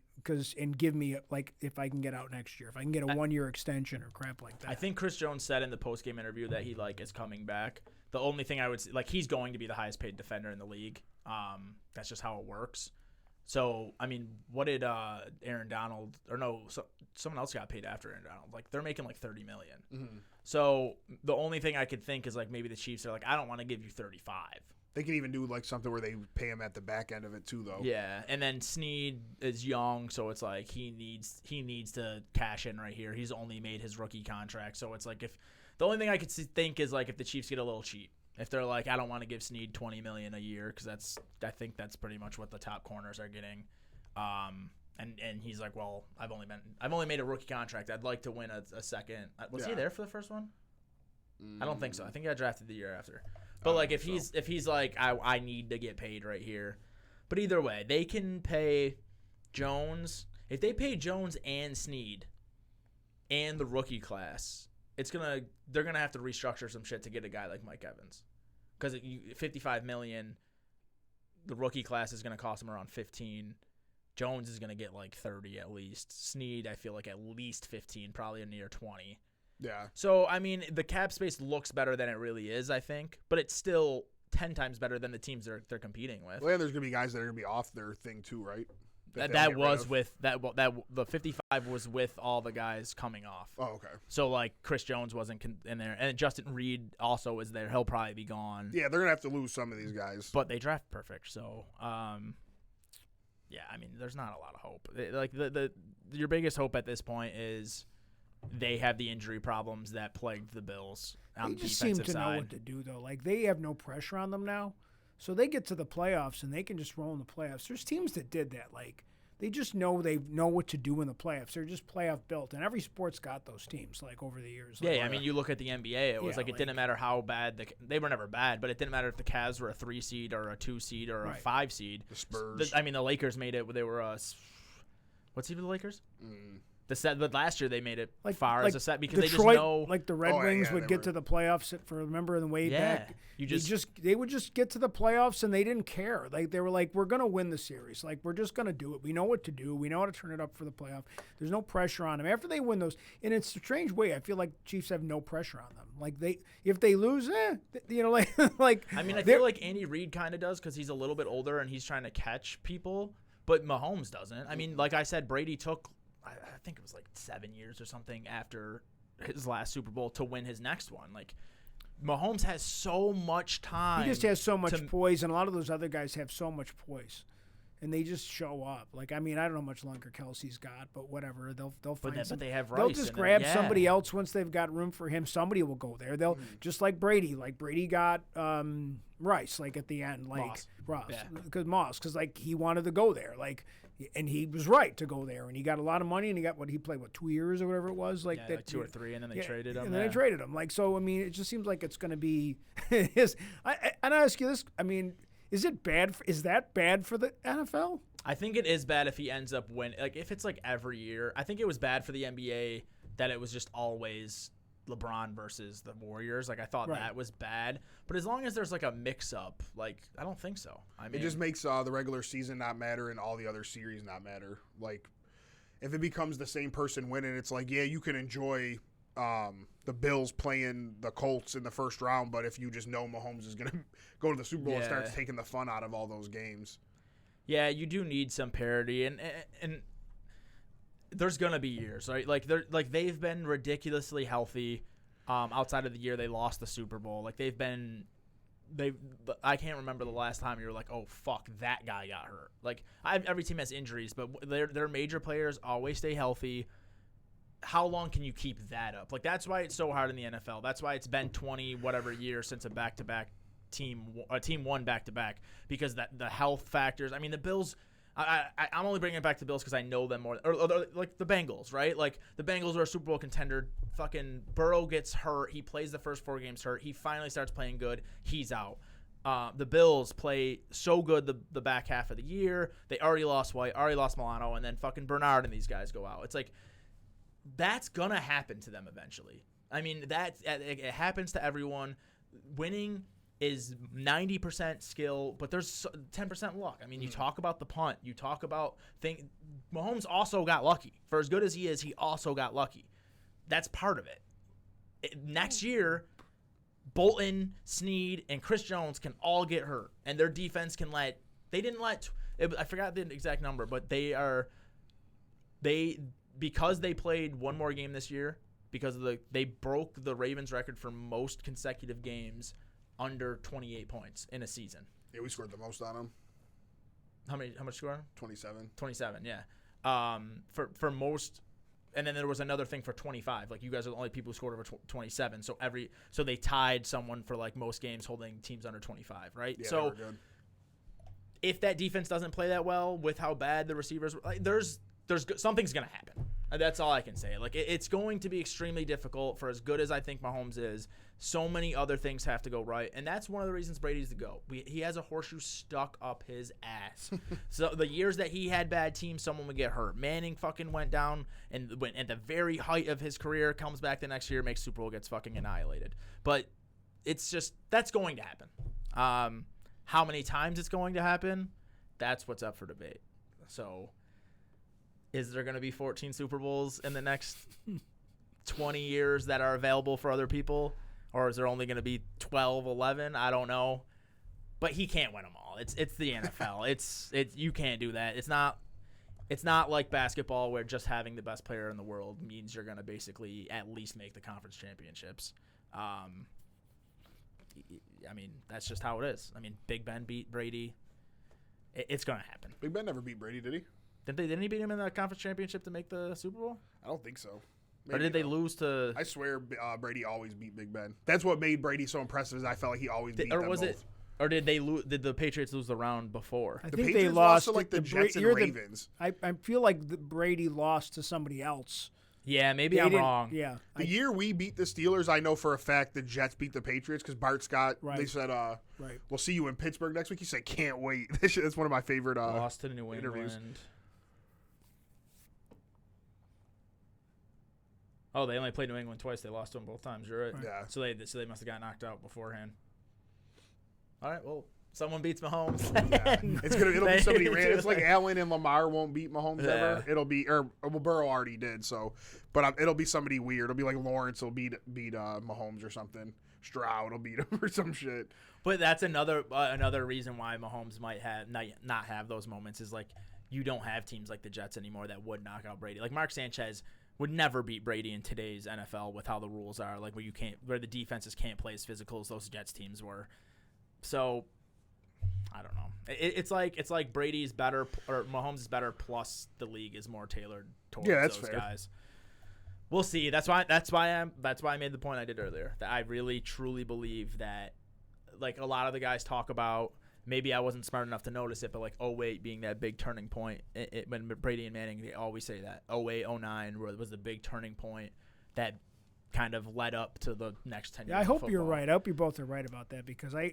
Speaker 4: and give me like if I can get out next year, if I can get a 1-year extension or crap like that.
Speaker 2: I think Chris Jones said in the postgame interview that he is coming back. The only thing I would say, he's going to be the highest paid defender in the league. That's just how it works. So, I mean, what did Aaron Donald – or no, someone else got paid after Aaron Donald. Like, they're making like $30 million.
Speaker 3: Mm-hmm.
Speaker 2: So, the only thing I could think is, like, maybe the Chiefs are like, I don't want to give you 35.
Speaker 3: They can even do, like, something where they pay him at the back end of it, too, though.
Speaker 2: Yeah, and then Snead is young, so it's like he needs to cash in right here. He's only made his rookie contract. So, it's like if – the only thing I could think is, like, if the Chiefs get a little cheap. If they're like, I don't want to give Snead $20 million a year because I think that's pretty much what the top corners are getting, and he's like, well, I've only made a rookie contract. I'd like to win a second. Was he there for the first one? I don't think so. I think he got drafted the year after. But like if he's like I need to get paid right here. But either way, they can pay Jones. If they pay Jones and Snead and the rookie class, they're gonna have to restructure some shit to get a guy like Mike Evans. Because $55 million, the rookie class is gonna cost him around 15. Jones is gonna get like 30 at least. Snead, I feel like at least 15, probably a near 20.
Speaker 3: Yeah.
Speaker 2: So, I mean, the cap space looks better than it really is, I think, but it's still 10 times better than the teams they're competing with.
Speaker 3: Well, yeah, there's going to be guys that are going to be off their thing too, right?
Speaker 2: That was with the 55 was with all the guys coming off.
Speaker 3: Oh, okay.
Speaker 2: So, like, Chris Jones wasn't in there, and Justin Reed also is there. He'll probably be gone.
Speaker 3: Yeah, they're going to have to lose some of these guys.
Speaker 2: But they draft perfect, so, yeah, I mean, there's not a lot of hope. Like, your biggest hope at this point is they have the injury problems that plagued the Bills on the defensive side. They just seem to know what
Speaker 4: to do, though. Like, they have no pressure on them now. So they get to the playoffs, and they can just roll in the playoffs. There's teams that did that. Like, they just know what to do in the playoffs. They're just playoff built. And every sport's got those teams, like, over the years.
Speaker 2: Yeah, I mean, you look at the NBA. It was it didn't matter how bad they were never bad, but it didn't matter if the Cavs were a 3 seed or a 2 seed or a 5 seed.
Speaker 3: The Spurs.
Speaker 2: The Lakers made it. They were what's even the Lakers? But last year they made it far as a set because
Speaker 4: Detroit,
Speaker 2: they just know.
Speaker 4: Like the Red Wings would get to the playoffs remember the way back. They would just get to the playoffs and they didn't care. Like they were like, we're gonna win the series. Like we're just gonna do it. We know what to do. We know how to turn it up for the playoff. There's no pressure on them after they win those. And it's a strange way. I feel like Chiefs have no pressure on them. Like if they lose, like
Speaker 2: I mean, I feel like Andy Reid kind of does because he's a little bit older and he's trying to catch people, but Mahomes doesn't. I mean, like I said, Brady took. I think it was like 7 years or something after his last Super Bowl to win his next one. Like, Mahomes has so much time.
Speaker 4: He just has so much poise, and a lot of those other guys have so much poise, and they just show up. Like, I mean, I don't know how much longer Kelsey's got, but whatever. They'll find
Speaker 2: but they have Rice.
Speaker 4: They'll just grab somebody else once they've got room for him. Somebody will go there. They'll just like Brady. Like Brady got Rice. Like at the end, like Moss, because like he wanted to go there. Like. And he was right to go there, and he got a lot of money, and he got he played 2 years or whatever it was, like
Speaker 2: like 2 or 3, and then they traded him.
Speaker 4: And then they traded him, like so. I mean, it just seems like it's going to be. And I ask you this: I mean, is that bad for the NFL?
Speaker 2: I think it is bad if he ends up winning. Like if it's like every year, I think it was bad for the NBA that it was just always LeBron versus the Warriors. Like I thought that was bad, but as long as there's like a mix-up, like I don't think so. I mean,
Speaker 3: it just makes the regular season not matter and all the other series not matter. Like if it becomes the same person winning, it's like you can enjoy the Bills playing the Colts in the first round, but if you just know Mahomes is gonna go to the Super Bowl, it starts taking the fun out of all those games.
Speaker 2: Yeah, you do need some parity, and there's gonna be years, right? They've been ridiculously healthy. Outside of the year they lost the Super Bowl, like I can't remember the last time you were like, oh fuck, that guy got hurt. Like every team has injuries, but their major players always stay healthy. How long can you keep that up? Like that's why it's so hard in the NFL. That's why it's been 20 whatever years since a back-to-back team won back-to-back because the health factors. I mean, the Bills. I'm only bringing it back to the Bills because I know them more. Or like the Bengals, right? Like the Bengals are a Super Bowl contender. Fucking Burrow gets hurt. He plays the first 4 games hurt. He finally starts playing good. He's out. The Bills play so good the back half of the year. They already lost White, already lost Milano, and then fucking Bernard and these guys go out. It's like that's gonna happen to them eventually. I mean, it happens to everyone. Winning is 90% skill, but there's 10% luck. I mean, you talk about the punt. You talk about Mahomes also got lucky. For as good as he is, he also got lucky. That's part of it. Next year, Bolton, Snead, and Chris Jones can all get hurt, and their defense can I forgot the exact number, but because they played one more game this year, because they broke the Ravens record for most consecutive games under 28 points in a season.
Speaker 3: Yeah, we scored the most on them.
Speaker 2: How much scored?
Speaker 3: 27.
Speaker 2: 27, yeah. For most, and then there was another thing for 25. Like you guys are the only people who scored over 27. So they tied someone for like most games holding teams under 25, right?
Speaker 3: Yeah,
Speaker 2: so if that defense doesn't play that well with how bad the receivers, like there's something's gonna happen. That's all I can say. Like, it's going to be extremely difficult for as good as I think Mahomes is. So many other things have to go right, and that's one of the reasons Brady's the GOAT. He has a horseshoe stuck up his ass. So the years that he had bad teams, someone would get hurt. Manning fucking went down and went at the very height of his career, comes back the next year, makes Super Bowl, gets fucking annihilated. But it's just, that's going to happen. How many times it's going to happen, that's what's up for debate. So is there going to be 14 Super Bowls in the next 20 years that are available for other people? Or is there only going to be 12, 11? I don't know. But he can't win them all. It's the NFL. You can't do that. It's not like basketball where just having the best player in the world means you're going to basically at least make the conference championships. I mean, that's just how it is. I mean, Big Ben beat Brady. It's going to happen.
Speaker 3: Big Ben never beat Brady, did he?
Speaker 2: Didn't he beat him in the conference championship to make the Super Bowl?
Speaker 3: I don't think so.
Speaker 2: Maybe, or did they lose to?
Speaker 3: I swear Brady always beat Big Ben. That's what made Brady so impressive. Is I felt like he always beat them both.
Speaker 2: Or did they lose? Did the Patriots lose the round before?
Speaker 4: I
Speaker 3: the
Speaker 4: think
Speaker 3: Patriots
Speaker 4: they lost
Speaker 3: to like the Jets and Ravens.
Speaker 4: I feel like Brady lost to somebody else.
Speaker 2: Yeah, maybe I'm wrong.
Speaker 4: Yeah,
Speaker 3: the year we beat the Steelers, I know for a fact the Jets beat the Patriots because Bart Scott.
Speaker 4: Right.
Speaker 3: They said,
Speaker 4: "Right,
Speaker 3: we'll see you in Pittsburgh next week." He said, "Can't wait." That's one of my favorite
Speaker 2: lost to New
Speaker 3: interviews.
Speaker 2: England. Oh, they only played New England twice. They lost to them both times. You're right.
Speaker 3: Yeah.
Speaker 2: So they must have got knocked out beforehand. All right. Well, someone beats Mahomes.
Speaker 3: Yeah. It'll be somebody random. It's like Allen and Lamar won't beat Mahomes ever. It'll be Burrow already did. So, but it'll be somebody weird. It'll be like Lawrence will beat Mahomes or something. Stroud will beat him or some shit.
Speaker 2: But that's another reason why Mahomes might have not have those moments is like you don't have teams like the Jets anymore that would knock out Brady. Like Mark Sanchez would never beat Brady in today's NFL with how the rules are, like where the defenses can't play as physical as those Jets teams were. So I don't know. It's like Brady's better or Mahomes is better, plus the league is more tailored towards those
Speaker 3: fair.
Speaker 2: guys. We'll see. That's why I made the point I did earlier that I really truly believe that like a lot of the guys talk about. Maybe I wasn't smart enough to notice it, but like 08 being that big turning point. When Brady and Manning, they always say that 08, 09 was the big turning point that kind of led up to the next 10 years.
Speaker 4: Yeah, I hope
Speaker 2: of
Speaker 4: you're
Speaker 2: football.
Speaker 4: right. I hope you both are right about that because I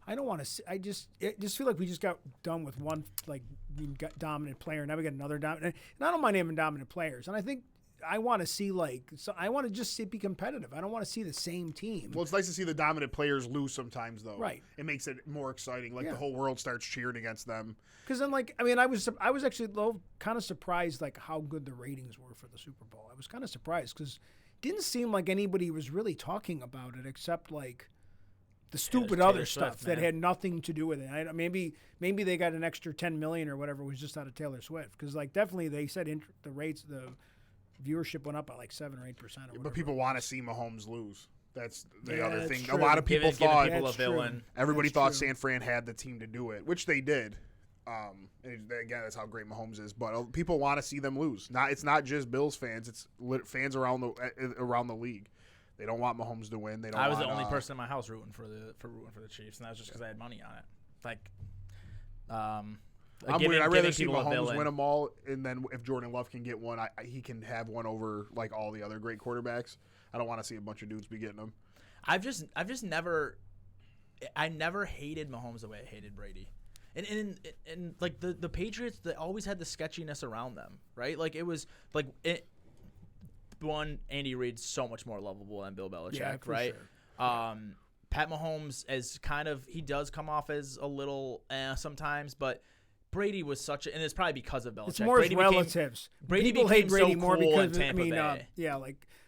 Speaker 4: don't want to. I just feel like we just got done with one like dominant player. Now we got another dominant. And I don't mind having dominant players. And I think I want to see I want to just be competitive. I don't want to see the same team.
Speaker 3: Well, it's nice to see the dominant players lose sometimes, though.
Speaker 4: Right.
Speaker 3: It makes it more exciting. Like the whole world starts cheering against them.
Speaker 4: Because then, I was actually kind of surprised like how good the ratings were for the Super Bowl. I was kind of surprised because it didn't seem like anybody was really talking about it except like the stupid other stuff that had nothing to do with it. Maybe they got an extra 10 million or whatever was just out of Taylor Swift because like definitely they said the viewership went up by like 7 or 8% or whatever.
Speaker 3: But people want to see Mahomes lose. That's the other thing.
Speaker 4: True.
Speaker 3: A lot of people thought
Speaker 2: people a villain.
Speaker 3: Everybody thought
Speaker 4: true.
Speaker 3: San Fran had the team to do it, which they did. And again, that's how great Mahomes is. But people want to see them lose. It's not just Bills fans. It's fans around the league. They don't want Mahomes to win.
Speaker 2: I was the only person in my house rooting for the Chiefs, and that was just because I had money on it. Like,
Speaker 3: I'm weird. I'd rather see Mahomes win them all, and then if Jordan Love can get one, he can have one over like all the other great quarterbacks. I don't want to see a bunch of dudes be getting them.
Speaker 2: I never hated Mahomes the way I hated Brady. And like the Patriots, they always had the sketchiness around them, right? Like it was like Andy Reid's so much more lovable than Bill Belichick, right? Sure. Pat Mahomes he does come off as a little sometimes, but Brady was such a, and it's probably because of Belichick.
Speaker 4: It's more
Speaker 2: Brady
Speaker 4: relatives. People hate Brady more because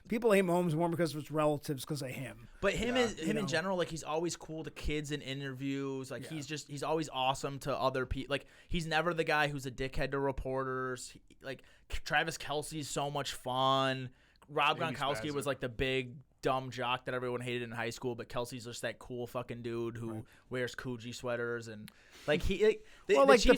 Speaker 4: people hate Mahomes more because of his relatives because of him.
Speaker 2: But him in general, like he's always cool to kids in interviews. Like he's always awesome to other people. Like he's never the guy who's a dickhead to reporters. Like Travis Kelce's so much fun. Rob Gronkowski was like the big dumb jock that everyone hated in high school, but Kelsey's just that cool fucking dude who wears Coogee sweaters and like the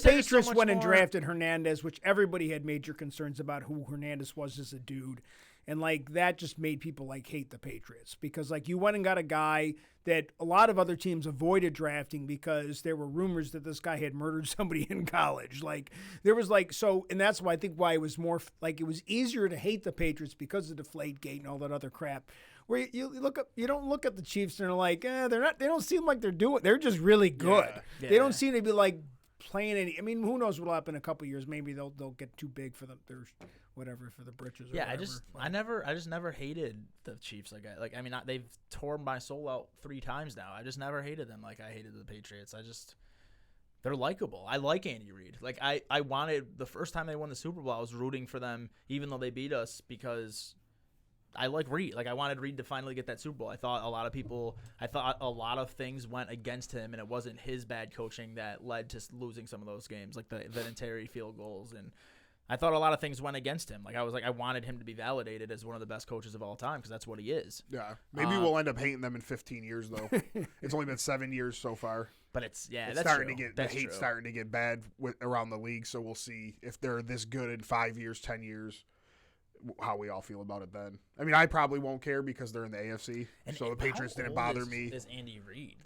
Speaker 4: Patriots went and drafted Hernandez, which everybody had major concerns about who Hernandez was as a dude, And, like, that just made people, like, hate the Patriots because, like, you went and got a guy that a lot of other teams avoided drafting because there were rumors that this guy had murdered somebody in college. Like, there was, like, so, and that's why I think why it was more, like, it was easier to hate the Patriots because of Deflategate and all that other crap. Where you don't look at the Chiefs and they're like, they don't seem like they're just really good.
Speaker 2: Yeah.
Speaker 4: They don't seem to be, like, playing any. I mean, who knows what'll happen in a couple of years? Maybe they'll get too big for them. There's whatever for the britches. Or
Speaker 2: Yeah,
Speaker 4: whatever.
Speaker 2: I just never hated the Chiefs. I mean, they've torn my soul out 3 times now. I just never hated them like I hated the Patriots. They're likable. I like Andy Reid. Like I wanted the first time they won the Super Bowl, I was rooting for them, even though they beat us because I like Reid. Like I wanted Reid to finally get that Super Bowl. I thought a lot of things went against him, and it wasn't his bad coaching that led to losing some of those games, like the Vinatieri field goals. And I thought a lot of things went against him. I wanted him to be validated as one of the best coaches of all time because that's what he is.
Speaker 3: Yeah, maybe we'll end up hating them in 15 years though. It's only been 7 years so far.
Speaker 2: But it's
Speaker 3: that's starting true. The hate's starting to get bad around the league. So we'll see if they're this good in 5 years, 10 years. How we all feel about it then. I mean, I probably won't care because they're in the AFC, so the Patriots didn't bother me.
Speaker 2: Is Andy Reid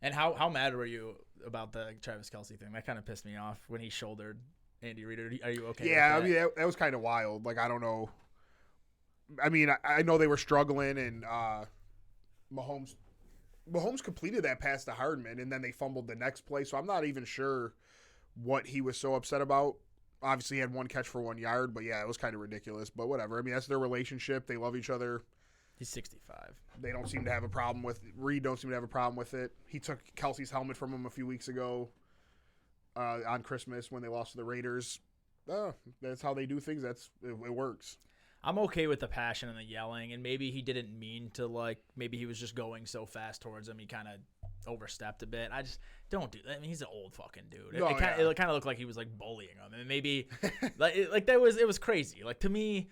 Speaker 2: and how mad were you about the Travis Kelce thing? That kind of pissed me off when he shouldered Andy Reid. Are you okay?
Speaker 3: Yeah,
Speaker 2: with that?
Speaker 3: I mean that was kind of wild. Like I don't know. I mean, I know they were struggling, and Mahomes completed that pass to Hardman, and then they fumbled the next play. So I'm not even sure what he was so upset about. Obviously, he had 1 catch for 1 yard, but yeah, it was kind of ridiculous. But whatever. I mean, that's their relationship. They love each other.
Speaker 2: He's 65.
Speaker 3: They don't seem to have a problem with Reid. Don't seem to have a problem with it. He took Kelsey's helmet from him a few weeks ago on Christmas when they lost to the Raiders. That's how they do things. It works.
Speaker 2: I'm okay with the passion and the yelling, and maybe he didn't mean to, maybe he was just going so fast towards him, he kind of overstepped a bit. I just don't do that. I mean, he's an old fucking dude. It kind of looked like he was, bullying him, and maybe, it was crazy. Like, to me,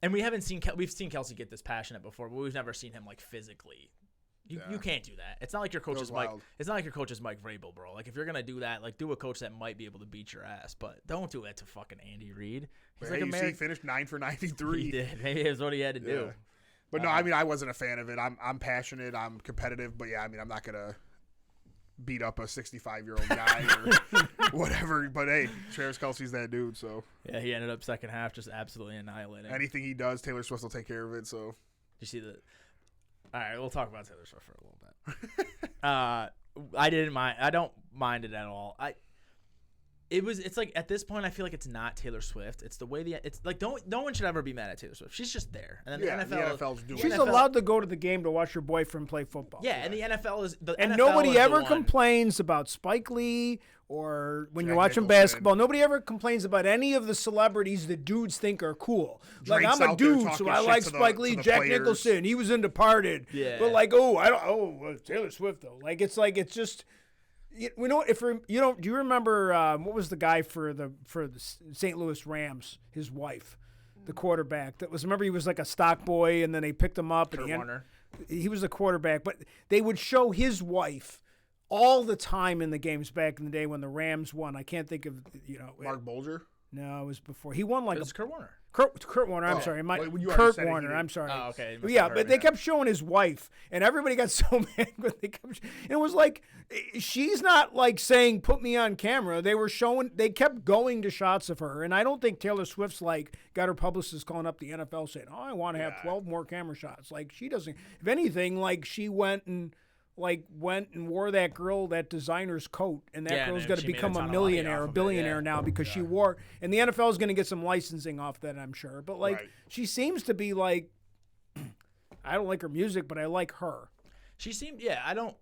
Speaker 2: and we've seen Kelce get this passionate before, but we've never seen him, physically. You can't do that. It's not like your coach is Mike. It's not like your coach is Mike Vrabel, bro. Like if you're gonna do that, do a coach that might be able to beat your ass, but don't do that to fucking Andy Reid.
Speaker 3: He's he finished 9 for 93.
Speaker 2: He did. Maybe it was what he had to do.
Speaker 3: But no, I mean I wasn't a fan of it. I'm passionate. I'm competitive, but yeah, I mean I'm not gonna beat up a 65-year-old guy or whatever. But hey, Travis Kelce's that dude. So
Speaker 2: yeah, he ended up second half just absolutely annihilating.
Speaker 3: Anything he does, Taylor Swift will take care of it. So
Speaker 2: you see the. All right, we'll talk about Taylor Swift for a little bit. I didn't mind. I don't mind it at all. It's like at this point I feel like it's not Taylor Swift. It's the way no one should ever be mad at Taylor Swift. She's just there. And then the
Speaker 3: NFL's doing.
Speaker 4: She's allowed to go to the game to watch her boyfriend play football.
Speaker 2: Yeah, and the NFL is
Speaker 4: and nobody ever complains about Spike Lee or when you're watching basketball. Nobody ever complains about any of the celebrities that dudes think are cool.
Speaker 3: Drake's
Speaker 4: I'm a dude, so I like Spike Lee, Jack Nicholson. He was in Departed.
Speaker 2: Yeah.
Speaker 4: But Taylor Swift though. It's just. Do you remember what was the guy for the St. Louis Rams? His wife, the quarterback. Remember he was like a stock boy, and then they picked him up.
Speaker 2: Kurt Warner.
Speaker 4: He was a quarterback, but they would show his wife all the time in the games back in the day when the Rams won. I can't think of
Speaker 3: Mark Bolger.
Speaker 4: No, it was before. He won
Speaker 2: it was Kurt Warner.
Speaker 4: Kurt Warner, I'm sorry. Kurt Warner, I'm sorry.
Speaker 2: Oh, okay.
Speaker 4: Yeah, but they kept showing his wife, and everybody got so mad when they kept. It was like, she's not saying, put me on camera. They kept going to shots of her, and I don't think Taylor Swift's got her publicist calling up the NFL saying, oh, I want to have 12 more camera shots. She doesn't. If anything, she went and wore that designer's coat, and that girl's going to become a millionaire, a billionaire now because she wore. And the NFL is going to get some licensing off that, I'm sure. But she seems to be I don't like her music, but I like her.
Speaker 2: She seemed, I don't.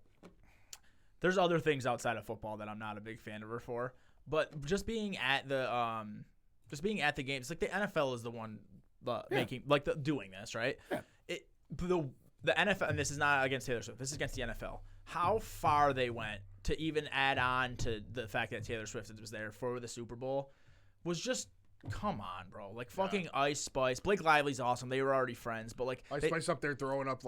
Speaker 2: There's other things outside of football that I'm not a big fan of her for, but just being at the games, the NFL is the one making doing this, right?
Speaker 4: Yeah.
Speaker 2: The NFL, and this is not against Taylor Swift, this is against the NFL, how far they went to even add on to the fact that Taylor Swift was there for the Super Bowl was just, come on, bro. Fucking Ice Spice. Blake Lively's awesome. They were already friends, but
Speaker 3: Ice Spice up there throwing up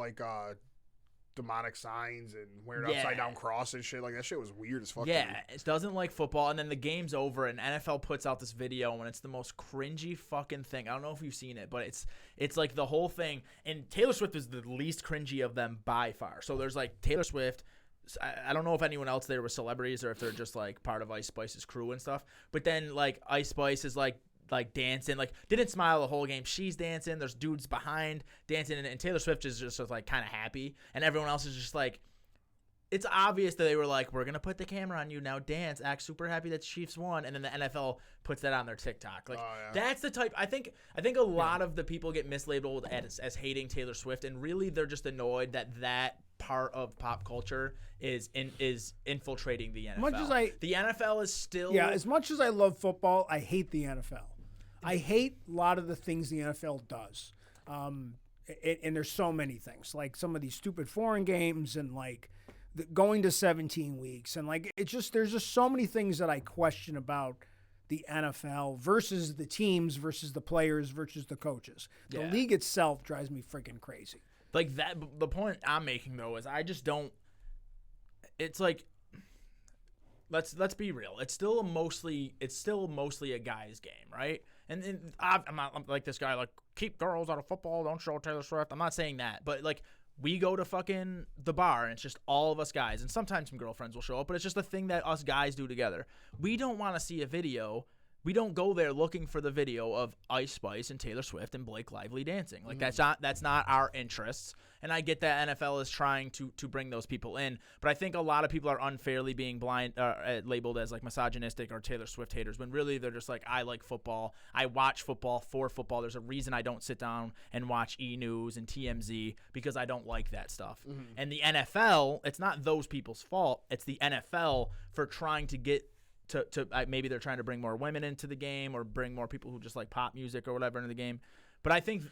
Speaker 3: demonic signs and wearing upside down cross and shit. Like, that shit was weird as fuck.
Speaker 2: Yeah, it doesn't like football, and then the game's over, and NFL puts out this video, and it's the most cringy fucking thing. I don't know if you've seen it, but it's like the whole thing, and Taylor Swift is the least cringy of them by far. So there's like Taylor Swift. I don't know if anyone else there was celebrities or if they're just like part of Ice Spice's crew and stuff. But then like Ice Spice is like dancing, like didn't smile the whole game. She's dancing. There's dudes behind dancing, and Taylor Swift is just like kind of happy, and everyone else is just like. It's obvious that they were like, we're gonna put the camera on you now, dance, act super happy that the Chiefs won, and then the NFL puts that on their TikTok. Like that's the type. I think a lot of the people get mislabeled as hating Taylor Swift, and really they're just annoyed that part of pop culture is infiltrating the NFL. The NFL is still
Speaker 4: as much as I love football, I hate the NFL. I hate a lot of the things the NFL does, and there's so many things like some of these stupid foreign games and like. Going to 17 weeks and like there's just so many things that I question about the NFL versus the teams versus the players versus the coaches. The league itself drives me freaking crazy.
Speaker 2: Like that. The point I'm making though is I just don't. It's like let's be real. It's still mostly a guy's game, right? And I'm not like this guy like keep girls out of football. Don't show Taylor Swift. I'm not saying that, but like. We go to fucking the bar, and it's just all of us guys. And sometimes some girlfriends will show up, but it's just a thing that us guys do together. We don't want to see a video. We don't go there looking for the video of Ice Spice and Taylor Swift and Blake Lively dancing. Like that's not our interests. And I get that NFL is trying to bring those people in, but I think a lot of people are unfairly being labeled as like misogynistic or Taylor Swift haters when really they're just like, I like football. I watch football for football. There's a reason I don't sit down and watch E! News and TMZ because I don't like that stuff. Mm-hmm. And the NFL, it's not those people's fault. It's the NFL for trying to get to maybe they're trying to bring more women into the game or bring more people who just like pop music or whatever into the game. But I think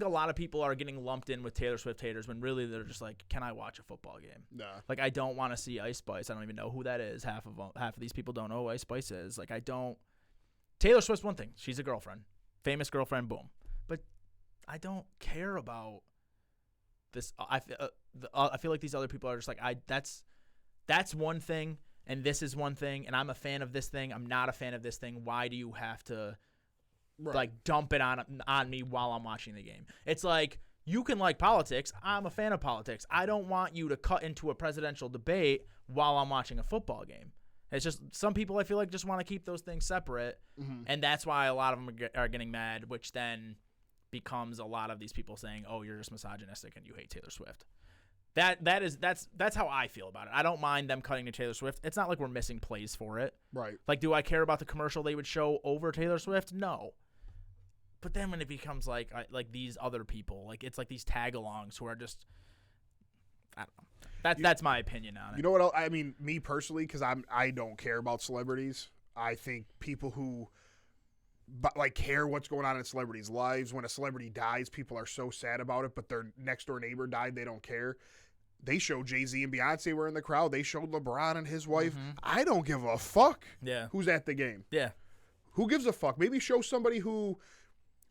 Speaker 2: a lot of people are getting lumped in with Taylor Swift haters when really they're just like, can I watch a football game?
Speaker 3: Nah.
Speaker 2: Like I don't want to see Ice Spice. I don't even know who that is. Half of these people don't know who Ice Spice is. Like I don't. Taylor Swift's one thing. She's a girlfriend, famous girlfriend. Boom. But I don't care about this. I feel like these other people are just like that's one thing. And this is one thing, and I'm a fan of this thing. I'm not a fan of this thing. Why do you have to, like, dump it on me while I'm watching the game? It's like, you can like politics. I'm a fan of politics. I don't want you to cut into a presidential debate while I'm watching a football game. It's just some people I feel like just want to keep those things separate, and that's why a lot of them are getting mad, which then becomes a lot of these people saying, oh, you're just misogynistic and you hate Taylor Swift. That's how I feel about it. I don't mind them cutting to Taylor Swift. It's not like we're missing plays for it.
Speaker 3: Right.
Speaker 2: Like, do I care about the commercial they would show over Taylor Swift? No. But then when it becomes like these other people, like it's like these tag-alongs who are just, I don't know. That's my opinion on it.
Speaker 3: You know what? I mean, me personally, because I don't care about celebrities. I think people who like care what's going on in celebrities' lives. When a celebrity dies, people are so sad about it, but their next door neighbor died, they don't care. They showed Jay-Z and Beyonce were in the crowd. They showed LeBron and his wife. I don't give a fuck who's at the game.
Speaker 2: Yeah.
Speaker 3: Who gives a fuck? Maybe show somebody who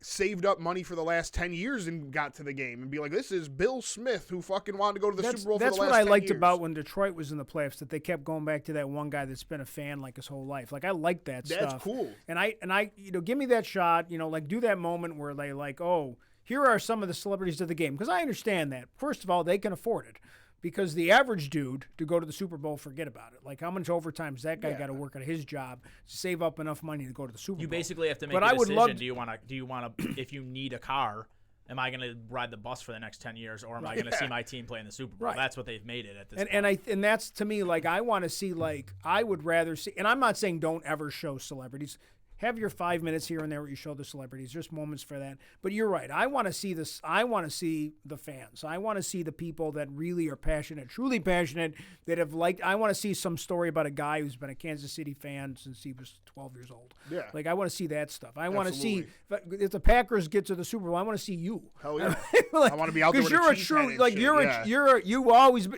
Speaker 3: saved up money for the last 10 years and got to the game and be like, this is Bill Smith who fucking wanted to go to the Super Bowl for the last 10 years.
Speaker 4: That's what I liked about when Detroit was in the playoffs, that they kept going back to that one guy that's been a fan like his whole life. Like, I like that stuff.
Speaker 3: That's cool.
Speaker 4: And I give me that shot, like do that moment where they like, oh, here are some of the celebrities of the game. Because I understand that. First of all, they can afford it. Because the average dude to go to the Super Bowl, forget about it. Like, how much overtime does that guy got to work at his job to save up enough money to go to the Super Bowl? You
Speaker 2: basically have to make a decision. Do you want to, if you need a car, am I going to ride the bus for the next 10 years, or am I going to see my team play in the Super Bowl?
Speaker 4: Right.
Speaker 2: That's what they've made it at this point.
Speaker 4: And that's, to me, like, I want to see, like, I would rather see, and I'm not saying don't ever show celebrities. Have your 5 minutes here and there where you show the celebrities. There's moments for that. But you're right. I want to see this. I want to see the fans. I want to see the people that really are passionate, truly passionate, that have liked. I want to see some story about a guy who's been a Kansas City fan since he was 12 years old.
Speaker 3: Yeah.
Speaker 4: Like, I want to see that stuff. I want to see, if the Packers get to the Super Bowl, I want to see you.
Speaker 3: Hell yeah.
Speaker 4: Like,
Speaker 3: I want to be out there with
Speaker 4: you're
Speaker 3: a
Speaker 4: a true, like,
Speaker 3: shit.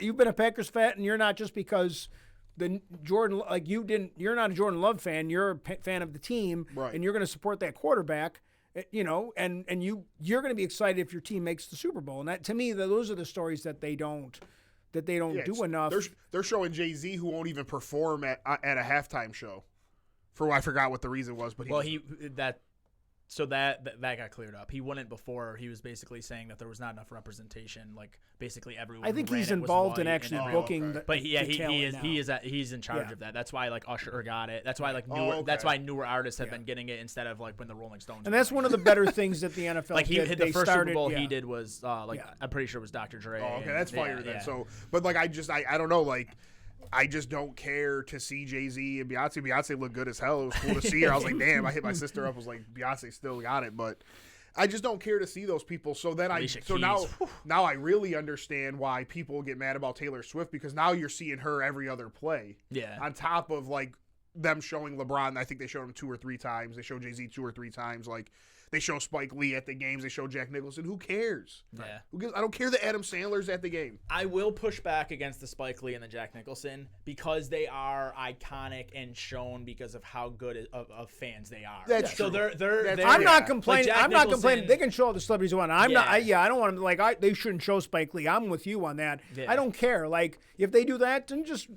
Speaker 4: you've been a Packers fan, and you're not just because the Jordan, like, you're not a Jordan Love fan. You're a fan of the team,
Speaker 3: right,
Speaker 4: and you're going to support that quarterback. You know, and you're going to be excited if your team makes the Super Bowl. And that, to me, those are the stories that they don't do enough.
Speaker 3: They're showing Jay-Z who won't even perform at a halftime show. I forgot what the reason was, but
Speaker 2: that got cleared up. He wouldn't before. He was basically saying that there was not enough representation. Like basically everyone.
Speaker 4: I think
Speaker 2: who ran
Speaker 4: he's
Speaker 2: it was
Speaker 4: involved in
Speaker 2: white
Speaker 4: actually
Speaker 2: and
Speaker 4: booking.
Speaker 2: But he's in charge of that. That's why like Usher got it. That's why that's why newer artists have been getting it instead of like when the Rolling Stones.
Speaker 4: And that's one of the better things that the NFL
Speaker 2: like
Speaker 4: did.
Speaker 2: The first Super Bowl he did was I'm pretty sure it was Dr. Dre.
Speaker 3: Oh, okay, that's fire then. So, but like I don't know, like. I just don't care to see Jay-Z and Beyonce. Beyonce looked good as hell. It was cool to see her. I was like, damn, I hit my sister up. I was like, Beyonce still got it. But I just don't care to see those people. So then now I really understand why people get mad about Taylor Swift, because now you're seeing her every other play.
Speaker 2: Yeah.
Speaker 3: On top of like them showing LeBron, I think they showed him 2 or 3 times. They showed Jay-Z 2 or 3 times. Like they show Spike Lee at the games. They show Jack Nicholson. Who cares?
Speaker 2: Yeah.
Speaker 3: Who cares? I don't care that Adam Sandler's at the game.
Speaker 2: I will push back against the Spike Lee and the Jack Nicholson because they are iconic and shown because of how good of fans they are.
Speaker 3: That's
Speaker 2: so
Speaker 3: true.
Speaker 2: they're
Speaker 4: I'm not complaining.
Speaker 2: Like
Speaker 4: I'm not complaining. They can show all the celebrities who want. I don't want to they shouldn't show Spike Lee. I'm with you on that.
Speaker 2: Yeah.
Speaker 4: I don't care. Like if they do that, then just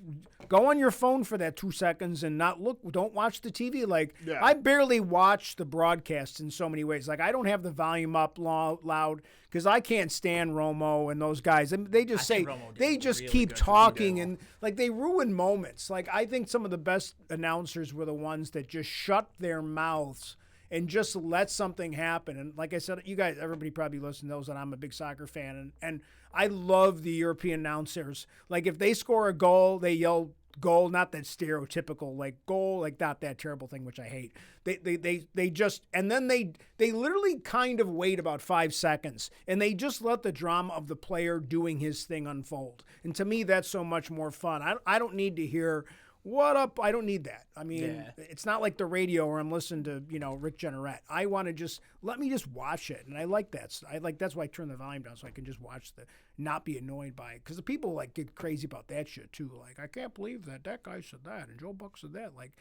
Speaker 4: go on your phone for that 2 seconds and not look. Don't watch the TV. Like I barely watch the broadcast in so many ways. Like I don't have the volume up loud because I can't stand Romo and those guys. I mean, they just keep talking and like they ruin moments. Like I think some of the best announcers were the ones that just shut their mouths and just let something happen. And like I said, you guys, everybody probably listens knows that I'm a big soccer fan, and I love the European announcers. Like if they score a goal, they yell goal, not that stereotypical like goal, like not that terrible thing, which I hate. They just, and then they literally kind of wait about 5 seconds and they just let the drama of the player doing his thing unfold. And to me, that's so much more fun. I don't need to hear what up. I don't need that. I mean, It's not like the radio where I'm listening to, Rick Jenneret. I want to let me just watch it. And I like that. That's why I turn the volume down so I can just watch not be annoyed by it. Because the people like get crazy about that shit too. Like, I can't believe that guy said that and Joe Buck said that. Like,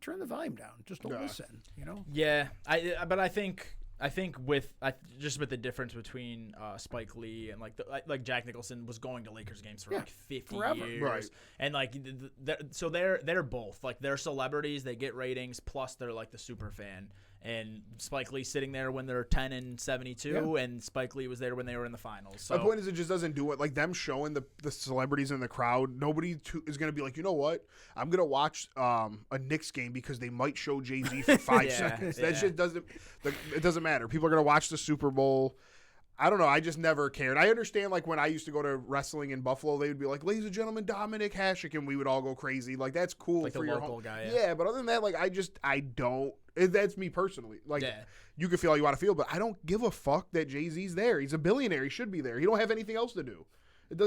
Speaker 4: turn the volume down. Just don't listen,
Speaker 2: Yeah. But I think with the difference between Spike Lee and like Jack Nicholson was going to Lakers games for like 50 years,
Speaker 3: right?
Speaker 2: And like so they're both like they're celebrities, they get ratings, plus they're like the super fan. And Spike Lee sitting there when they're 10-72, and Spike Lee was there when they were in the finals. So
Speaker 3: my point is, it just doesn't do it. Like them showing the celebrities in the crowd, nobody is going to be like, you know what? I'm going to watch a Knicks game because they might show Jay-Z for 5 seconds. That shit doesn't. It doesn't matter. People are going to watch the Super Bowl. I don't know. I just never cared. I understand, like, when I used to go to wrestling in Buffalo, they would be like, ladies and gentlemen, Dominic Hasek, and we would all go crazy. Like, that's cool
Speaker 2: like
Speaker 3: for
Speaker 2: the
Speaker 3: your
Speaker 2: local
Speaker 3: home
Speaker 2: guy.
Speaker 3: Yeah, but other than that, like, I don't. That's me personally. Like, you can feel how you want to feel, but I don't give a fuck that Jay-Z's there. He's a billionaire. He should be there. He don't have anything else to do.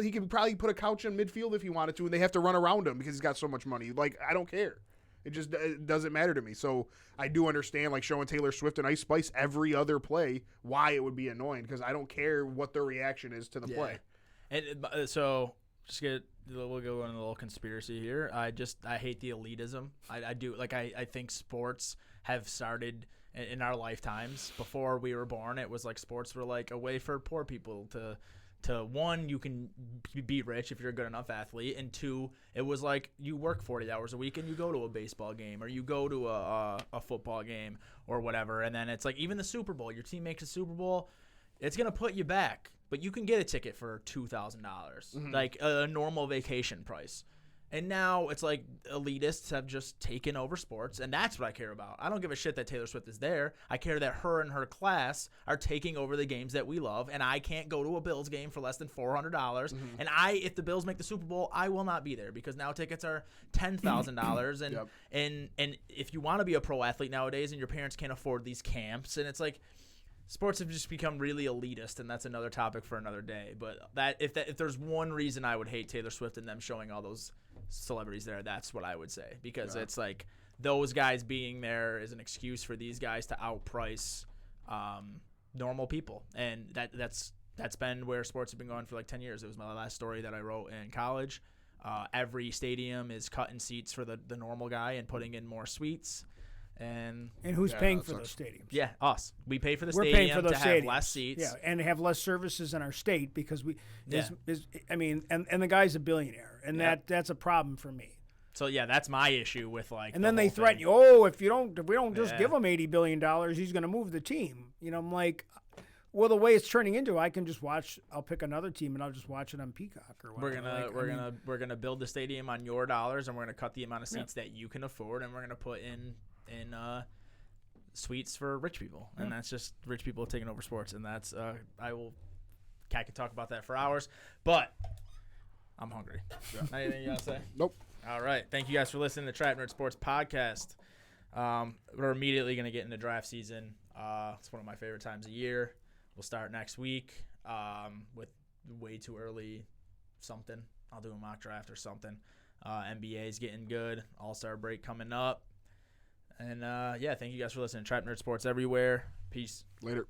Speaker 3: He can probably put a couch in midfield if he wanted to, and they have to run around him because he's got so much money. Like, I don't care. It doesn't matter to me. So I do understand, like, showing Taylor Swift and Ice Spice every other play, why it would be annoying, because I don't care what their reaction is to the play.
Speaker 2: And so we'll go on a little conspiracy here. I hate the elitism. I do. Like, I think sports have started in our lifetimes. Before we were born, it was like sports were like a way for poor people to one, you can be rich if you're a good enough athlete, and 2, it was like you work 40 hours a week and you go to a baseball game or you go to a football game or whatever, and then it's like even the Super Bowl, your team makes a Super Bowl, it's gonna put you back, but you can get a ticket for $2,000, like a normal vacation price. And now it's like elitists have just taken over sports, and that's what I care about. I don't give a shit that Taylor Swift is there. I care that her and her class are taking over the games that we love, and I can't go to a Bills game for less than $400. And if the Bills make the Super Bowl, I will not be there because now tickets are $10,000. And if you want to be a pro athlete nowadays and your parents can't afford these camps, and it's like sports have just become really elitist, and that's another topic for another day. But if there's one reason I would hate Taylor Swift and them showing all those celebrities there, that's what I would say, because it's like those guys being there is an excuse for these guys to outprice normal people, and that's been where sports have been going for like 10 years. It was my last story that I wrote in college. Every stadium is cutting seats for the normal guy and putting in more suites. And
Speaker 4: who's
Speaker 3: Yeah,
Speaker 4: paying
Speaker 3: no, it
Speaker 4: for those
Speaker 3: sucks.
Speaker 4: stadiums?
Speaker 2: yeah, us. We pay for the
Speaker 4: We're
Speaker 2: stadium
Speaker 4: paying for those
Speaker 2: to
Speaker 4: stadiums.
Speaker 2: have less seats.
Speaker 4: Yeah, and have less services in our state because we.
Speaker 2: Yeah.
Speaker 4: And the guy's a billionaire, and that's a problem for me.
Speaker 2: So yeah, that's my issue with like.
Speaker 4: And then
Speaker 2: the
Speaker 4: they
Speaker 2: whole
Speaker 4: threaten
Speaker 2: thing.
Speaker 4: you. Oh, if we don't just
Speaker 2: Yeah.
Speaker 4: give him $80 billion, he's going to move the team. I'm like, well, the way it's turning into, I can just watch. I'll pick another team and I'll just watch it on Peacock or whatever.
Speaker 2: We're gonna build the stadium on your dollars, and we're gonna cut the amount of seats that you can afford, and we're gonna put in suites for rich people, and that's just rich people taking over sports, and that's I could talk about that for hours, but I'm hungry. Anything you gotta say?
Speaker 3: Nope.
Speaker 2: All right, thank you guys for listening to Trap Nerd Sports Podcast. We're immediately gonna get into draft season. It's one of my favorite times of year. We'll start next week with way too early something. I'll do a mock draft or something. NBA's getting good. All-Star break coming up. And, thank you guys for listening. Trap Nerd Sports everywhere. Peace.
Speaker 3: Later.